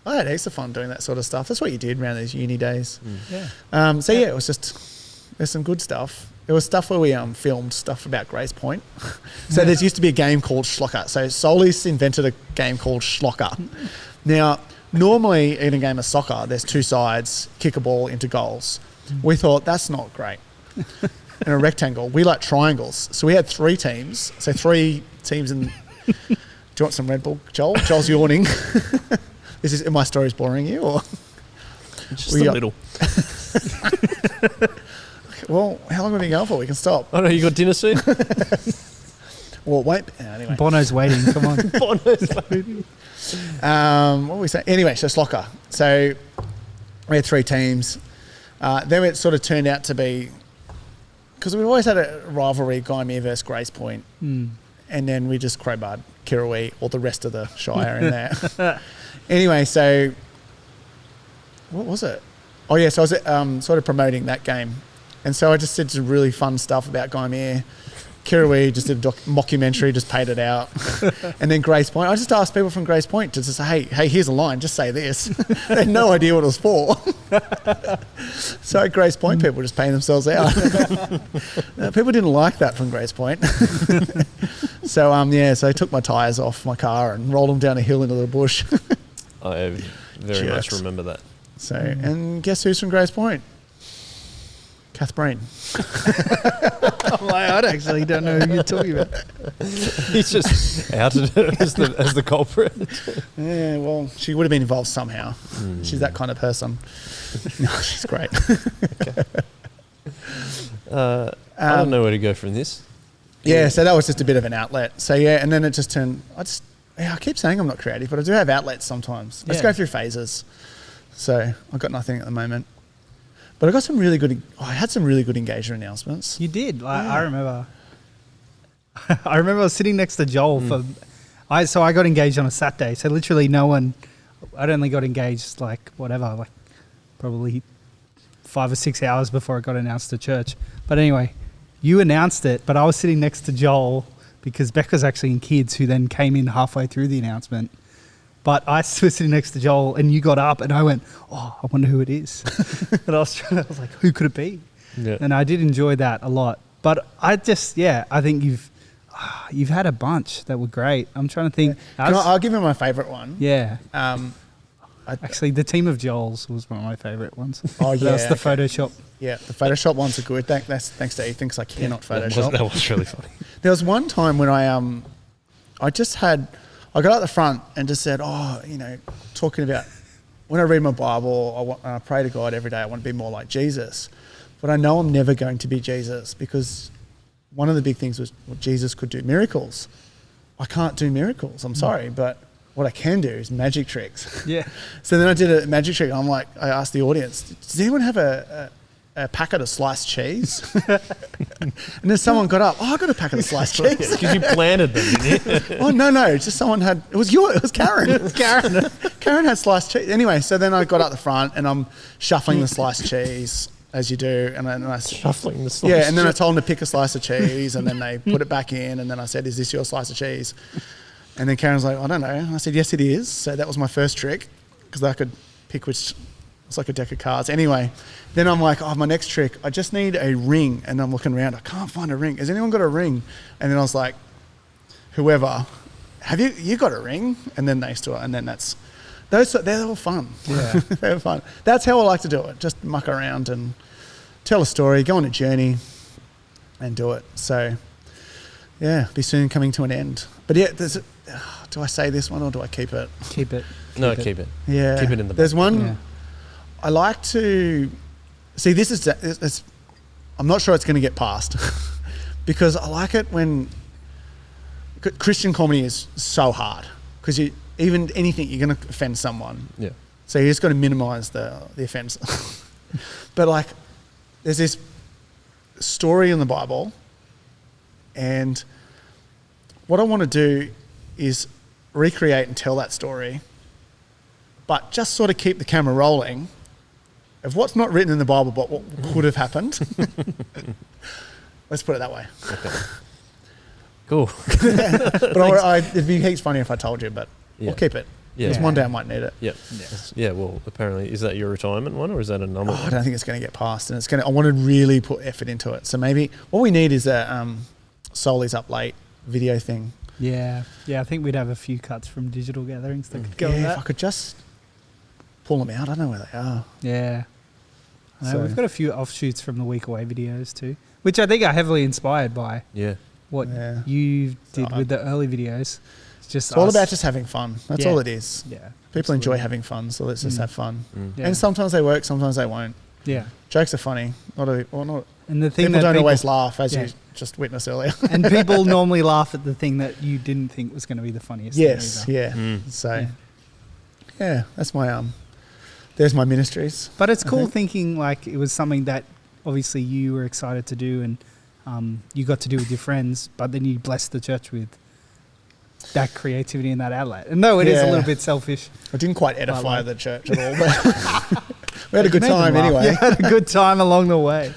I had heaps of fun doing that sort of stuff. That's what you did around those uni days. Yeah. It was just, there's some good stuff. There was stuff where we filmed stuff about Grace Point. So there used to be a game called Schlocker. So Solis invented a game called Schlocker. Now, normally in a game of soccer, there's two sides, kick a ball into goals. We thought that's not great. In a rectangle, we like triangles. So we had 3 teams. So 3 teams in. Do you want some Red Bull, Joel? Joel's yawning. Are my stories boring you, or Just a little. Well, how long have we been going for? We can stop. Oh no, you got dinner soon? Well, wait. Anyway, Bono's waiting. Come on. Bono's waiting. What were we saying? Anyway, so Slocker. So we had 3 teams. Then it sort of turned out to be, because we've always had a rivalry, Gymea versus Grace Point, and then we just crowbarred Kirrawee or the rest of the Shire in there. Anyway, so what was it? Oh yeah, so I was sort of promoting that game, and so I just did some really fun stuff about Gymea. Kirrawee just did a mockumentary, just paid it out. And then Grace Point, I just asked people from Grace Point to just say, hey, here's a line, just say this. They had no idea what it was for. So at Grace Point, people just paying themselves out. People didn't like that from Grace Point. So I took my tyres off my car and rolled them down a hill into the bush. I very much remember that. So, and guess who's from Grace Point? Kath Breen. I actually don't know who you're talking about. He's just outed as the culprit. Yeah, well, she would have been involved somehow. She's that kind of person. No, she's great. I don't know where to go from this. Yeah, so that was just a bit of an outlet. So yeah, and then it just turned. I keep saying I'm not creative, but I do have outlets sometimes. I just go through phases. So I've got nothing at the moment. But I got some really good. I had some really good engagement announcements. You did. I remember. I remember I was sitting next to Joel so I got engaged on a Saturday. So literally no one. I'd only got engaged probably 5 or 6 hours before it got announced to church. But anyway, you announced it, but I was sitting next to Joel because Beck was actually in kids, who then came in halfway through the announcement. But I was sitting next to Joel and you got up and I went, oh, I wonder who it is. And I was like, who could it be? Yeah. And I did enjoy that a lot. But I think you've had a bunch that were great. I'm trying to think. I'll give you my favourite one. Yeah. Actually, the team of Joel's was one of my favourite ones. Oh, yeah. That was the Photoshop. Yeah, the Photoshop ones are good. That's thanks to Ethan, because I cannot Photoshop. That was really funny. There was one time when I got out the front and just said, talking about when I read my Bible, I pray to God every day, I want to be more like Jesus. But I know I'm never going to be Jesus, because one of the big things was Jesus could do miracles. I can't do miracles, I'm sorry, but what I can do is magic tricks. Yeah. So then I did a magic trick. I asked the audience, does anyone have a packet of sliced cheese? And then someone got up, I got a packet of sliced cheese. Because you planted them, didn't you? Oh, no, just someone had, it was Karen. It was Karen. Karen had sliced cheese. Anyway, so then I got up the front and I'm shuffling the sliced cheese, as you do. And I Shuffling the slice. Yeah, and then I told them to pick a slice of cheese and then they put it back in, and then I said, is this your slice of cheese? And then Karen's like, I don't know. And I said, yes, it is. So that was my first trick, because I could pick which. It's like a deck of cards. Anyway, then I'm like, my next trick, I just need a ring. And I'm looking around, I can't find a ring. Has anyone got a ring? And then I was like, whoever, have you got a ring? And then they still, and then they're all fun. Yeah. They're fun. That's how I like to do it. Just muck around and tell a story, go on a journey and do it. So yeah, be soon coming to an end. But yeah, do I say this one or do I keep it? Keep it. Keep it. Yeah. Keep it in the There's back. one. Yeah. I like to see. It's I'm not sure it's going to get passed because I like it when Christian comedy is so hard, because even anything you're going to offend someone. Yeah. So you just got to minimise the offence. But there's this story in the Bible, and what I want to do is recreate and tell that story, but just sort of keep the camera rolling of what's not written in the Bible, but what could have happened. Let's put it that way. Okay. Cool. But it'd be heaps funny if I told you, but we'll keep it. Yeah. Because one day I might need it. Yep. Yeah. Well, apparently, is that your retirement one, or is that a number? I don't think it's going to get passed, and I want to really put effort into it. So maybe what we need is a Soli's Up Late video thing. Yeah. I think we'd have a few cuts from digital gatherings that could go with If that. I could just pull them out. I don't know where they are. Yeah. I know, So- we've got a few offshoots from the Week Away videos too, which I think are heavily inspired by Yeah. what Yeah. you did with the early videos. It's all about just having fun. That's all it is. Yeah. People enjoy absolutely. having fun, so let's just have fun. Yeah. And sometimes they work, sometimes they won't. Yeah. Jokes are funny. Not. And the thing People that don't always laugh, as Yeah. you just witnessed earlier. and people normally laugh at the thing that you didn't think was going to be the funniest Yes, thing either. yeah. Mm. So, yeah, that's my there's my ministries. But it's cool think. thinking like it was something that obviously you were excited to do and you got to do with your friends, but then you blessed the church with that creativity and that outlet. And no, it is a little bit selfish. I didn't quite edify like- the church at all, but we had a good Made them time laugh. anyway. You had a good time along the way.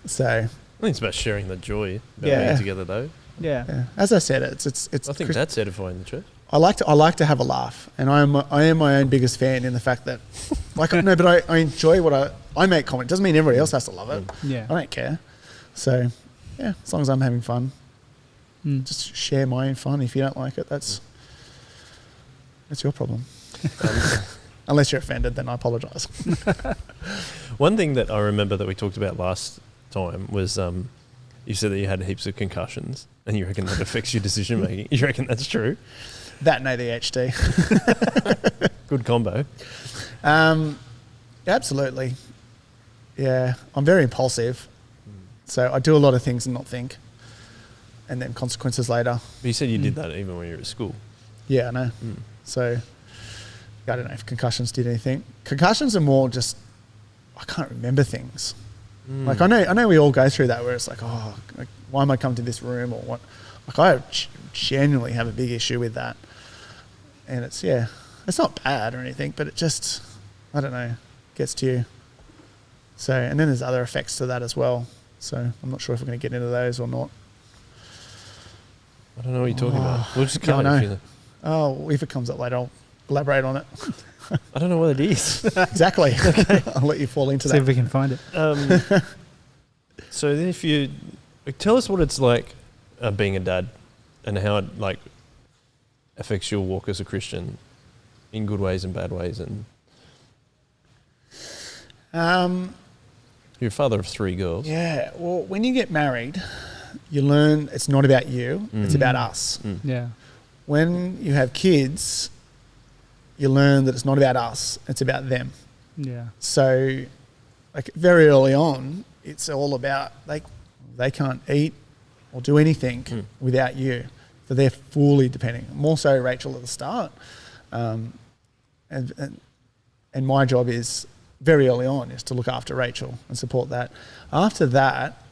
So, I think it's about sharing the joy about Yeah. being together, though. Yeah. yeah. As I said, it's. I think that's edifying the church. I like to have a laugh, and I am my own biggest fan in the fact that, no, but I enjoy what I make comedy. Doesn't mean everybody else has to love it. Yeah. I don't care. So, yeah, as long as I'm having fun, Mm. just share my own fun. If you don't like it, that's your problem. Unless you're offended, then I apologise. One thing that I remember that we talked about last time was you said that you had heaps of concussions and you reckon that affects your decision making. You reckon that's true? That and ADHD. Good combo. Absolutely. Yeah, I'm very impulsive. So I do a lot of things and not think. And then consequences later. But you said you did that even when you were at school. Yeah, I know. So, I don't know if concussions did anything. Concussions are more just, I can't remember things. Like I know we all go through that where it's like, oh, like, why am I coming to this room or what? Like I genuinely have a big issue with that. And it's not bad or anything, but it just, I don't know, gets to you. So, and then there's other effects to that as well. So I'm not sure if we're going to get into those or not. I don't know what you're talking about. We'll just I know. it. Oh, if it comes up later, I'll elaborate on it. I don't know what it is. Exactly. Okay. I'll let you fall into See that. if we can find it. So then if you tell us what it's like being a dad and how it like affects your walk as a Christian in good ways and bad ways, and you're a father of 3 girls. Yeah. Well, when you get married, you learn it's not about you, it's about us. Yeah. When you have kids, you learn that it's not about us, it's about them. Yeah. So, like very early on, it's all about they can't eat or do anything without you. So they're fully depending. More so Rachel at the start. And my job is very early on is to look after Rachel and support that. After that,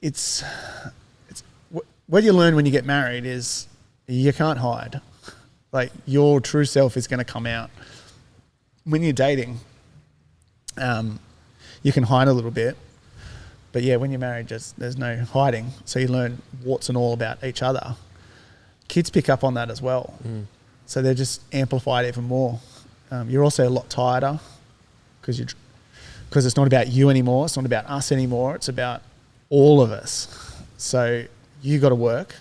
it's what you learn when you get married is you can't hide. Like your true self is going to come out. When you're dating, you can hide a little bit, but yeah, when you're married, there's no hiding. So you learn what's and all about each other. Kids pick up on that as well, so they're just amplified even more. You're also a lot tireder because it's not about you anymore. It's not about us anymore. It's about all of us. So you got to work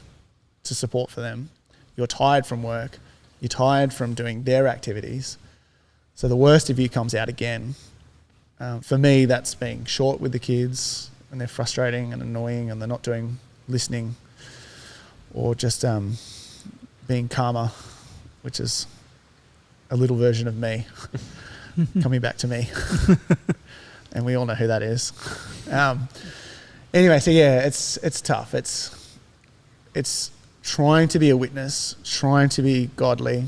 to support for them. You're tired from work. You're tired from doing their activities. So the worst of you comes out again. For me, that's being short with the kids and they're frustrating and annoying and they're not listening or just being calmer, which is a little version of me coming back to me. And we all know who that is. Anyway, so yeah, it's tough. It's trying to be a witness, trying to be godly,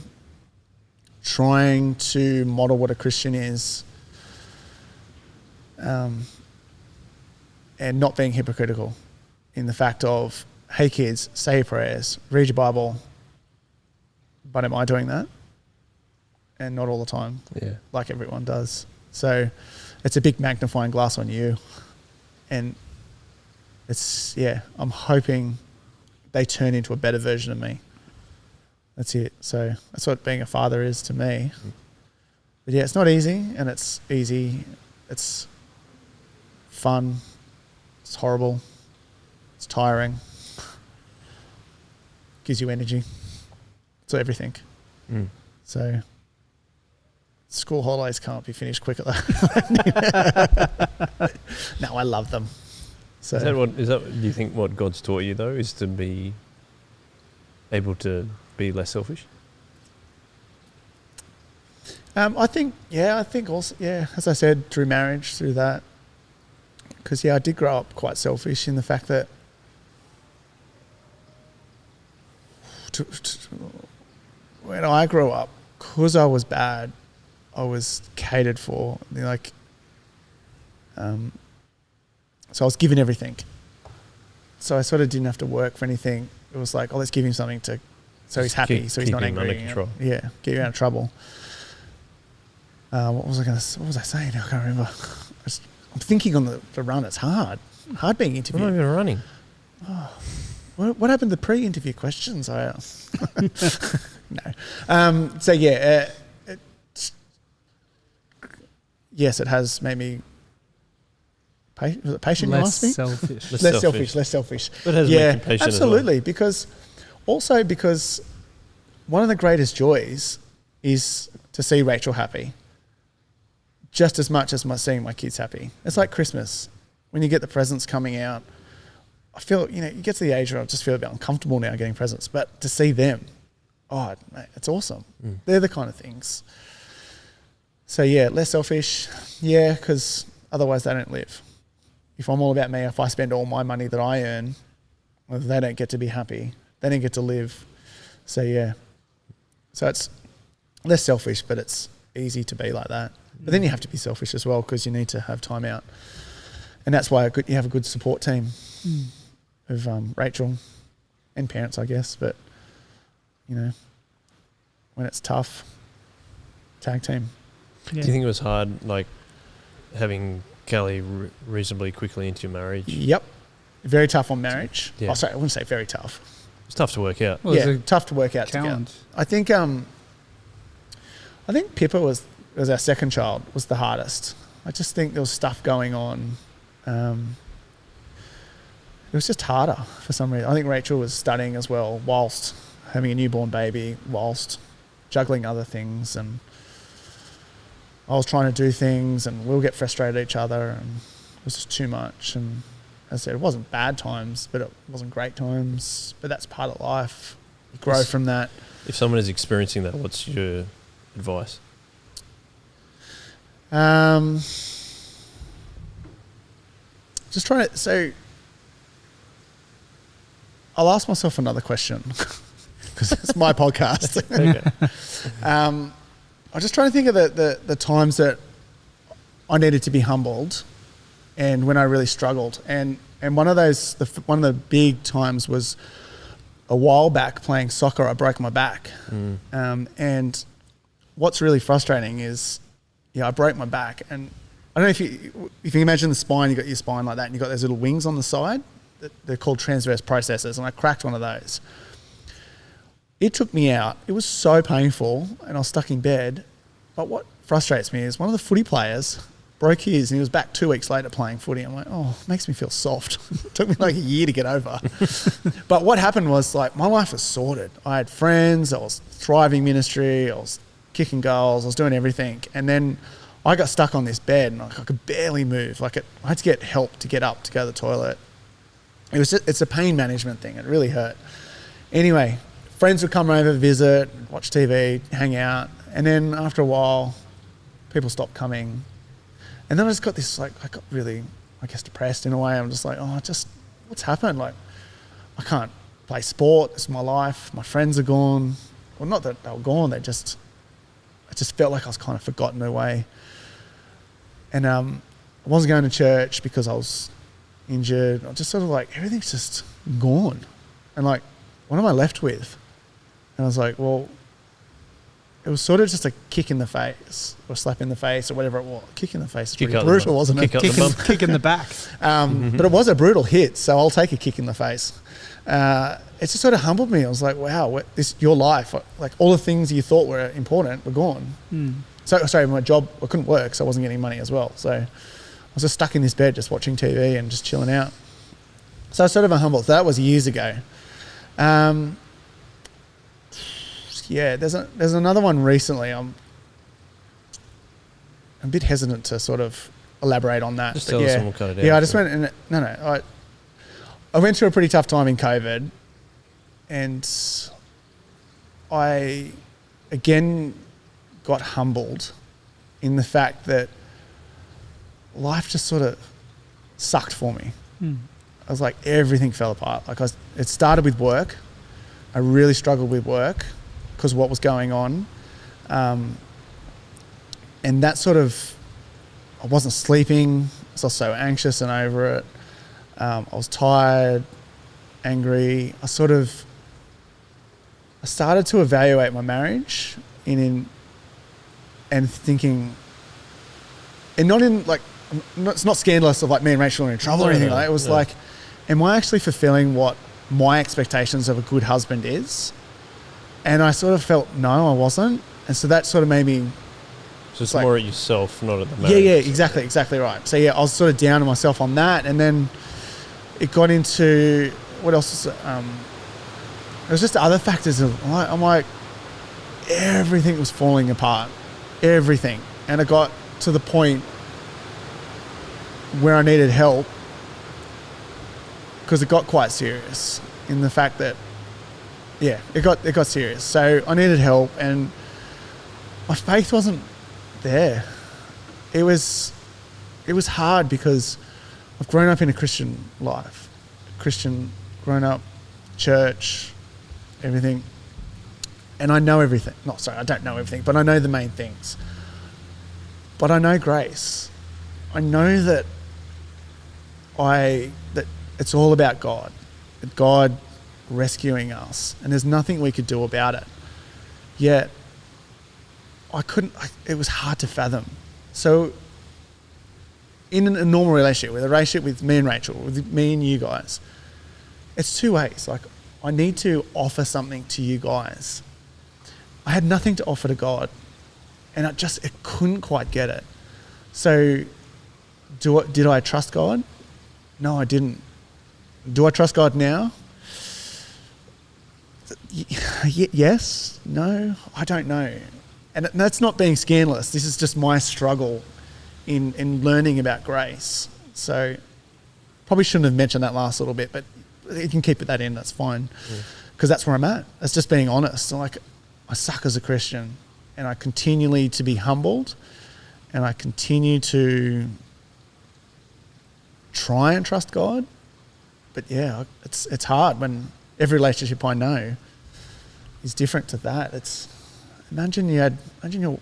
trying to model what a Christian is, and not being hypocritical in the fact of, hey kids, say your prayers, read your Bible, but am I doing that? And not all the time, like everyone does. So it's a big magnifying glass on you. And I'm hoping they turn into a better version of me. That's it. So that's what being a father is to me. But yeah, it's not easy, and it's easy. It's fun. It's horrible. It's tiring. Gives you energy. It's everything. So school holidays can't be finished quicker though. No, I love them. So Is that do you think what God's taught you though, is to be able to be less selfish? I think also, as I said, through marriage, through that, because I did grow up quite selfish in the fact that when I grew up, because I was bad, I was catered for, so I was given everything. So I sort of didn't have to work for anything. It was like, let's give him something so he's happy, so he's not angry. Under control. Yeah, get you out of trouble. What was I saying? I can't remember. I'm thinking on the run. It's hard being interviewed. We're not even running. Oh, what happened to the pre-interview questions? No. So yeah, yes, it has made me. Was it patient? Less selfish. Less selfish. But it has made you patient absolutely. as well. Because one of the greatest joys is to see Rachel happy, just as much as seeing my kids happy. It's like Christmas when you get the presents coming out. I feel you get to the age where I just feel a bit uncomfortable now getting presents, but to see them, mate, it's awesome. They're the kind of things. So yeah, less selfish. Yeah, because otherwise they don't live. If I'm all about me, if I spend all my money that I earn, well, they don't get to be happy. They don't get to live. So yeah. So less selfish, but it's easy to be like that. But then you have to be selfish as well because you need to have time out. And that's why you have a good support team of Rachel and parents, I guess. But, you know, when it's tough, tag team. Yeah. Do you think it was hard, like, having Callie reasonably quickly into marriage? Yep. Very tough on marriage. Yeah. Oh, sorry, I wouldn't say very tough. It's tough to work out. Well, yeah, tough to work out together. I think Pippa was our second child, was the hardest. I just think there was stuff going on. It was just harder for some reason. I think Rachel was studying as well, whilst having a newborn baby, whilst juggling other things, and I was trying to do things, and we'll get frustrated at each other, and it was just too much. And as I said, it wasn't bad times, but it wasn't great times. But that's part of life. You grow from that. If someone is experiencing that, what's your advice? Just trying to... So, I'll ask myself another question because it's my podcast. Okay. I'm just trying to think of the times that I needed to be humbled and when I really struggled. And one of those, one of the big times was a while back playing soccer. I broke my back. And what's really frustrating is, I broke my back. And I don't know if you imagine the spine, you've got your spine like that and you've got those little wings on the side. They're called transverse processes, and I cracked one of those. It took me out. It was so painful, and I was stuck in bed. But what frustrates me is one of the footy players broke his, and he was back 2 weeks later playing footy. I'm like, oh, it makes me feel soft. It took me like a year to get over. But what happened was, like, my life was sorted. I had friends. I was thriving ministry. I was kicking goals. I was doing everything. And then I got stuck on this bed, and I could barely move. I had to get help to get up to go to the toilet. It's a pain management thing. It really hurt. Anyway, friends would come over, visit, watch TV, hang out. And then after a while, people stopped coming. And then I just got this, I got really, depressed in a way. I'm just like, what's happened? Like, I can't play sport. This is my life. My friends are gone. Well, not that they were gone. I just felt like I was kind of forgotten away. And I wasn't going to church because I was injured. I just sort of like, everything's just gone. And like, what am I left with? And I was like, well, it was sort of just a kick in the face or a slap in the face or whatever it was. Kick in the face is pretty brutal, wasn't it? Kick in the back. But it was a brutal hit, so I'll take a kick in the face. It just sort of humbled me. I was like, wow, your life, like all the things you thought were important were gone. So, sorry, my job, I couldn't work, so I wasn't getting money as well. So I was just stuck in this bed just watching TV and just chilling out. So I was sort of a humble. That was years ago. There's another one recently. I'm a bit hesitant to sort of elaborate on that. Just tell us and we'll cut it out. Yeah, I just went and I went through a pretty tough time in COVID, and I again got humbled in the fact that life just sort of sucked for me. I was like, everything fell apart. It started with work. I really struggled with work because of what was going on. And that sort of, I wasn't sleeping. I was so anxious and over it. I was tired, angry. I started to evaluate my marriage and thinking, and not in like, it's not scandalous of like me and Rachel are in trouble or anything like that. It was like, am I actually fulfilling what my expectations of a good husband is? And I sort of felt, no, I wasn't. And so that sort of made me... So it's like, more at yourself, not at the marriage. Yeah, exactly right. So yeah, I was sort of down on myself on that. And then it got into, what else was it? It was just other factors of, I'm like, everything was falling apart. Everything. And it got to the point where I needed help because it got quite serious in the fact that, it got serious. So I needed help, and my faith wasn't there. It was hard because I've grown up in a Christian life, grown up, church, everything. and I know everything. I don't know everything, but I know the main things. But I know grace. I know that it's all about God. That God rescuing us, and there's nothing we could do about it. Yet, it was hard to fathom. So, in a normal relationship, with a relationship with me and Rachel, with me and you guys, it's two ways. Like, I need to offer something to you guys. I had nothing to offer to God, and I couldn't quite get it. So, did I trust God? No, I didn't. Do I trust God now? Yes? No? I don't know. And that's not being scandalous. This is just my struggle in learning about grace. So probably shouldn't have mentioned that last little bit, but you can keep that in, that's fine. Because that's where I'm at. It's just being honest. I'm like, I suck as a Christian, and I continually to be humbled, and I continue to try and trust God. But yeah, it's hard when every relationship I know is different to that. Imagine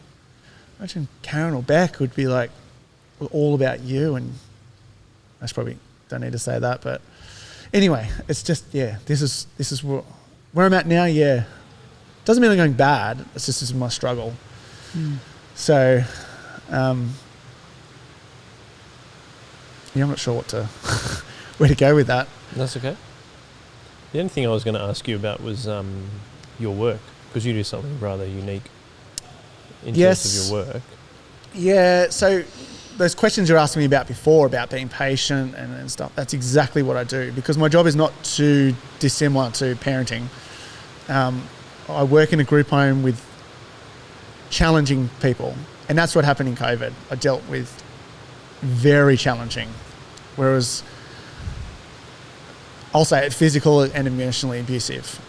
Karen or Beck would be like all about you, and I probably don't need to say that, but anyway, it's just, yeah, this is where I'm at now. Yeah, doesn't mean I'm going bad. It's just this is my struggle. So, yeah, I'm not sure where to go with that. That's okay. The only thing I was going to ask you about was your work, because you do something rather unique in terms of your work. Yeah, so those questions you're asking me about before, about being patient and stuff, that's exactly what I do, because my job is not too dissimilar to parenting. I work in a group home with challenging people, and that's what happened in COVID. I dealt with very challenging, whereas I'll say it, physical and emotionally abusive,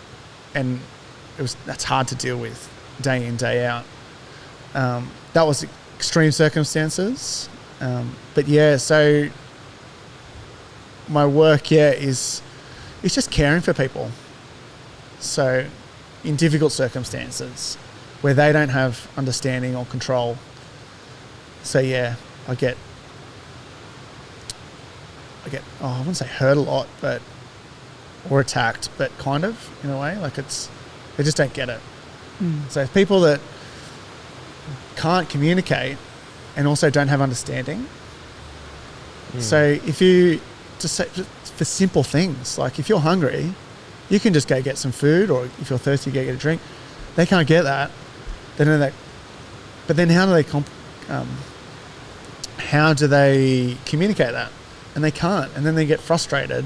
and that's hard to deal with day in, day out. That was extreme circumstances, but yeah. So my work, is just caring for people. So in difficult circumstances where they don't have understanding or control. So yeah, I get I wouldn't say hurt a lot, or attacked, but kind of, in a way, like they just don't get it. So people that can't communicate and also don't have understanding. So if you just say, for simple things, like if you're hungry, you can just go get some food, or if you're thirsty, go get a drink. They can't get that. They don't know that. But then how do they communicate that? And they can't, and then they get frustrated.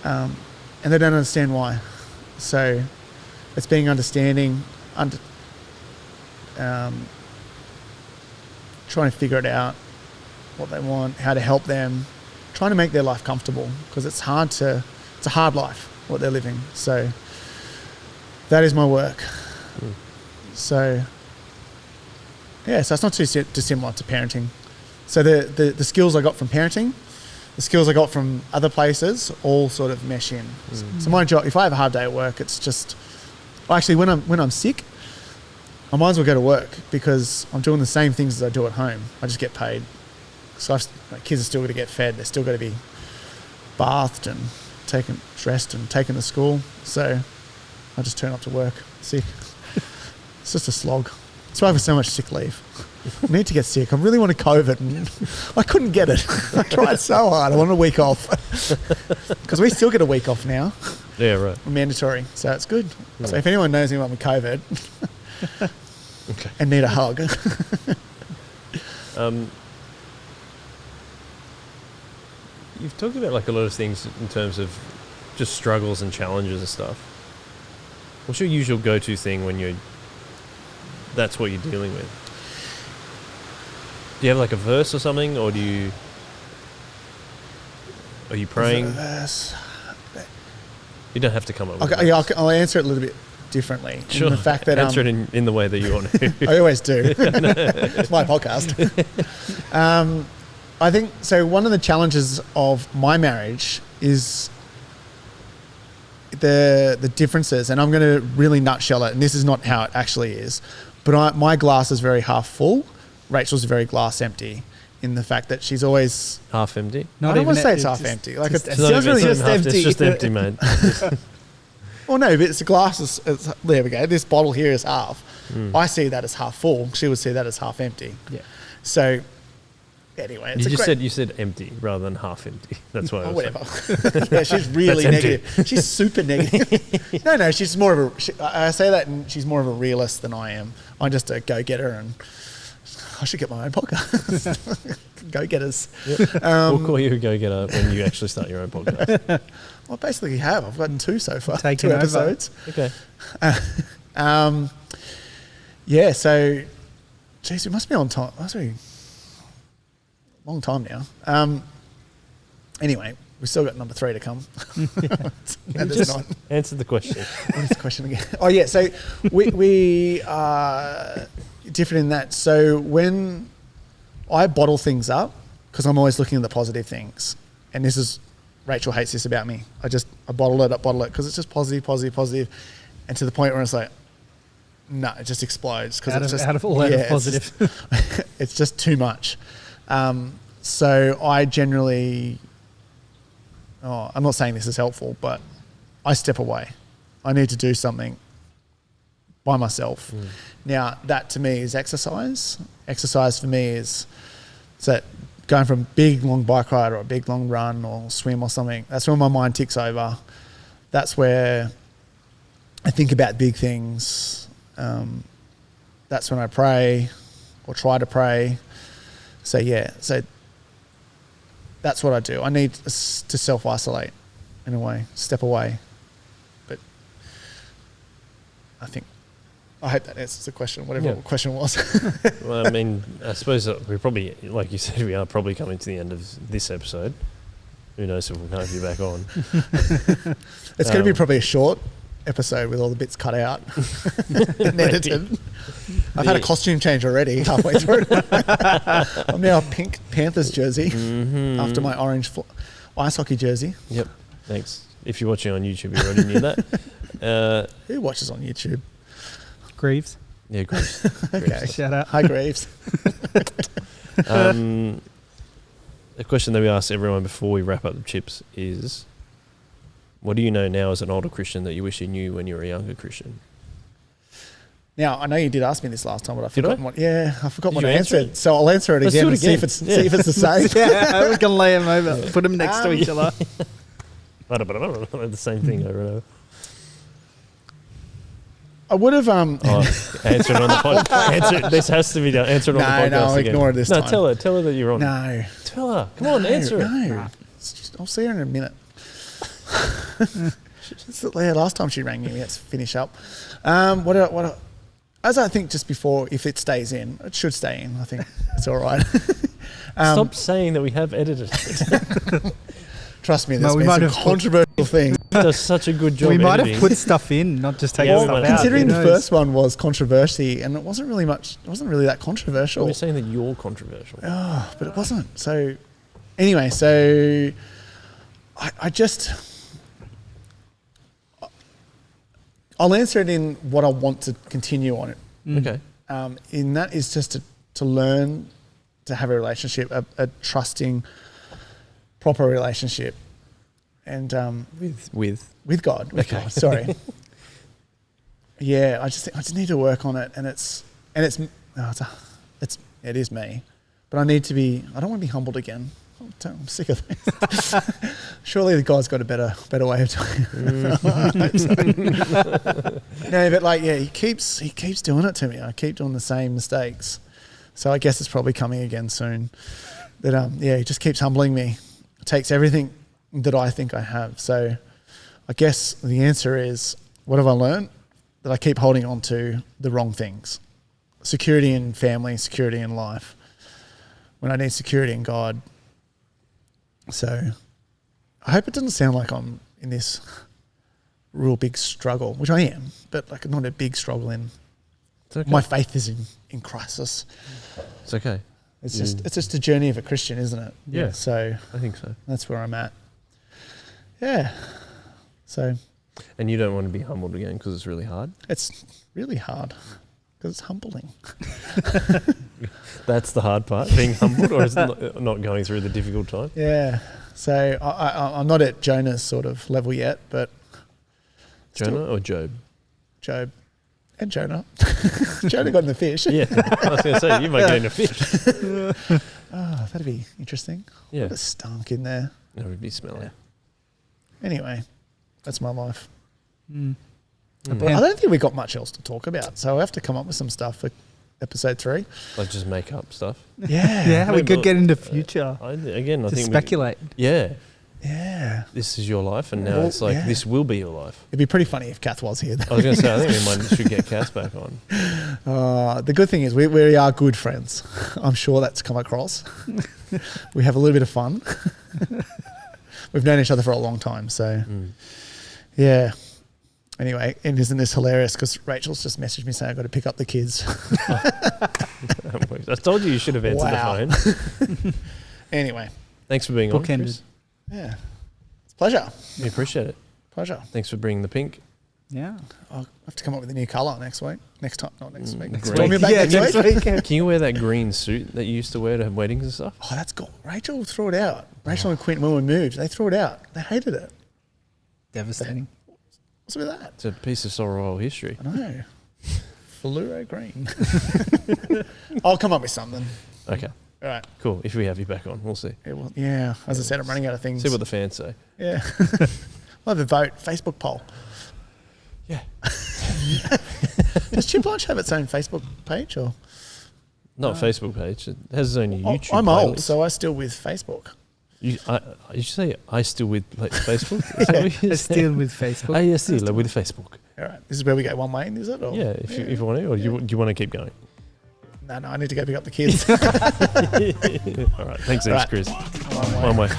And they don't understand why. So it's being understanding, trying to figure it out, what they want, how to help them, trying to make their life comfortable, because it's a hard life, what they're living. So that is my work. So yeah, so it's not too dissimilar to parenting. So the skills I got from parenting, the skills I got from other places, all sort of mesh in. So my job, if I have a hard day at work, it's just, actually when I'm sick, I might as well go to work, because I'm doing the same things as I do at home. I just get paid. So my kids are still going to get fed. They're still going to be bathed and dressed and taken to school. So I just turn up to work sick. It's just a slog. That's why I have so much sick leave. I need to get sick. I really wanted COVID, and I couldn't get it. I tried so hard. I wanted a week off, because we still get a week off now. Yeah, right. Mandatory. So it's good. So if anyone knows anyone with COVID and need a hug. You've talked about like a lot of things in terms of just struggles and challenges and stuff. What's your usual go-to thing when that's what you're dealing with? Do you have like a verse or something, or are you praying? Verse. You don't have to come up with okay, I'll answer it a little bit differently. Sure. The fact that answer it in the way that you want to. I always do. It's my podcast. I think so. One of the challenges of my marriage is the differences, and I'm going to really nutshell it, and this is not how it actually is, but my glass is very half full. Rachel's very glass empty, in the fact that she's always half empty. I don't want to say it's half empty. Like it sounds really just empty. It's just empty, mate. Well, no, but it's a glass. There we go. This bottle here is half. I see that as half full. She would see that as half empty. Yeah. So anyway, it's you said empty rather than half empty. That's why. Whatever. Yeah, she's really negative. She's super negative. No, she's more of I say that, and she's more of a realist than I am. I'm just a go-getter, and I should get my own podcast. Go-getters. Yep. We'll call you a go-getter when you actually start your own podcast. Well, I basically have. I've gotten 2 so far. Taking 2 episodes. Okay. Yeah, so, geez, we must be on time. Must be a long time now. Anyway, we've still got number 3 to come. And just answer the question. What is the question again? Oh, yeah, so we are different in that. So when I bottle things up, because I'm always looking at the positive things, and this is, Rachel hates this about me. I bottle it, because it's just positive, and to the point where it's like, no, it just explodes because it's just out of all positive. It's just too much. So I generally, I'm not saying this is helpful, but I step away. I need to do something by myself. Now that to me is exercise. Exercise for me is going from big long bike ride or a big long run or swim or something. That's when my mind ticks over. That's where I think about big things. That's when I pray or try to pray. So that's what I do. I need to self-isolate in a way, step away. But I hope that answers the question, whatever the question was. Well, I mean, I suppose we're probably, like you said, we are probably coming to the end of this episode. Who knows if we'll have you back on. It's going to be probably a short episode with all the bits cut out and edited. I've had a costume change already halfway through. I'm now a pink Panthers jersey after my orange ice hockey jersey. Yep, thanks. If you're watching on YouTube, you already knew that. Who watches on YouTube? Greaves. Yeah, Greaves. Okay. Shout out. Hi, Greaves. A question that we ask everyone before we wrap up the chips is, what do you know now as an older Christian that you wish you knew when you were a younger Christian? Now, I know you did ask me this last time, but I forgot what I answered. So I'll answer it again and see if it's the same. Yeah, I was going to lay them over, put them next to each other. The same thing over and over. I would have answer it on the podcast. This has to be done. Answer it on the podcast. No, I'll ignore it this time. No, tell her that you're on. No. Tell her. Come on, answer it. No. I'll see her in a minute. Last time she rang me, let's finish up. As I think just before, if it stays in, it should stay in. I think it's all right. Stop saying that we have edited it. Trust me, there's been some controversial things. He does such a good job. We might editing. have put stuff in, not just taken stuff out. Considering the first one was controversy, and it wasn't really that controversial. We're saying that you're controversial. Oh, but it wasn't. So, anyway, I'll answer it in what I want to continue on it. Okay. In that is just to learn to have a relationship, a trusting, proper relationship, and with God. With God, sorry. Yeah, I just need to work on it, and it is me, but I need to be. I don't want to be humbled again. I'm sick of this. Surely the God's got a better way of doing it. No, but he keeps doing it to me. I keep doing the same mistakes. So I guess it's probably coming again soon. But he just keeps humbling me. It takes everything that I think I have. So I guess the answer is, what have I learned? That I keep holding on to the wrong things. Security in family, security in life. When I need security in God. So I hope it doesn't sound like I'm in this real big struggle, which I am, but not a big struggle in. It's okay. My faith is in crisis. It's okay. It's just a journey of a Christian, isn't it? Yeah. So I think so. That's where I'm at. Yeah. So And you don't want to be humbled again because it's really hard? It's really hard because it's humbling. That's the hard part, being humbled, or is it not going through the difficult time? Yeah. So I'm not at Jonah's sort of level yet, but... Jonah or Job? Job and Jonah. Jonah got in the fish. Yeah, I was going to say, you might get in a fish. Oh, that'd be interesting. Yeah. What a stunk in there. It would be smelly. Anyway, that's my life. Mm. But I don't think we got much else to talk about, so I have to come up with some stuff for episode 3. Like just make up stuff. Yeah. Yeah, we could get into future. I to think speculate. Yeah. This is your life, and now it's like this will be your life. It'd be pretty funny if Kath was here. I was going to say, I think we might should get Kath back on. The good thing is we are good friends. I'm sure that's come across. We have a little bit of fun. We've known each other for a long time, so yeah. Anyway, and isn't this hilarious? Because Rachel's just messaged me saying I've got to pick up the kids. I told you should have answered the phone. Anyway. Thanks for being on, Chris. Yeah. It's a pleasure. We appreciate it. Pleasure. Thanks for bringing the pink. Yeah. I'll have to come up with a new colour next week. Next time, not next week. Next Call me back next week. Can you wear that green suit that you used to wear to weddings and stuff? Oh, that's gone. Rachel threw it out. Rachel and Quint, when we moved, they threw it out. They hated it. Devastating. What's with that? It's a piece of Sorrel history. I know. Fluoro green. I'll come up with something. Okay. All right. Cool. If we have you back on, we'll see. Yeah. As I said, I'm running out of things. See what the fans say. Yeah. We'll have a vote. Facebook poll. Yeah. Does Chip Lunch have its own Facebook page or? Not Facebook page. It has its own YouTube. I'm playlist. old, so I still with Facebook. You say I still with Facebook? Is that what you said? Still with Facebook. I still with Facebook. All right. This is where we go one way, is it? Or? Yeah, if you want to, or do you want to keep going? No, I need to go pick up the kids. All right. Thanks, Chris. One way. One way.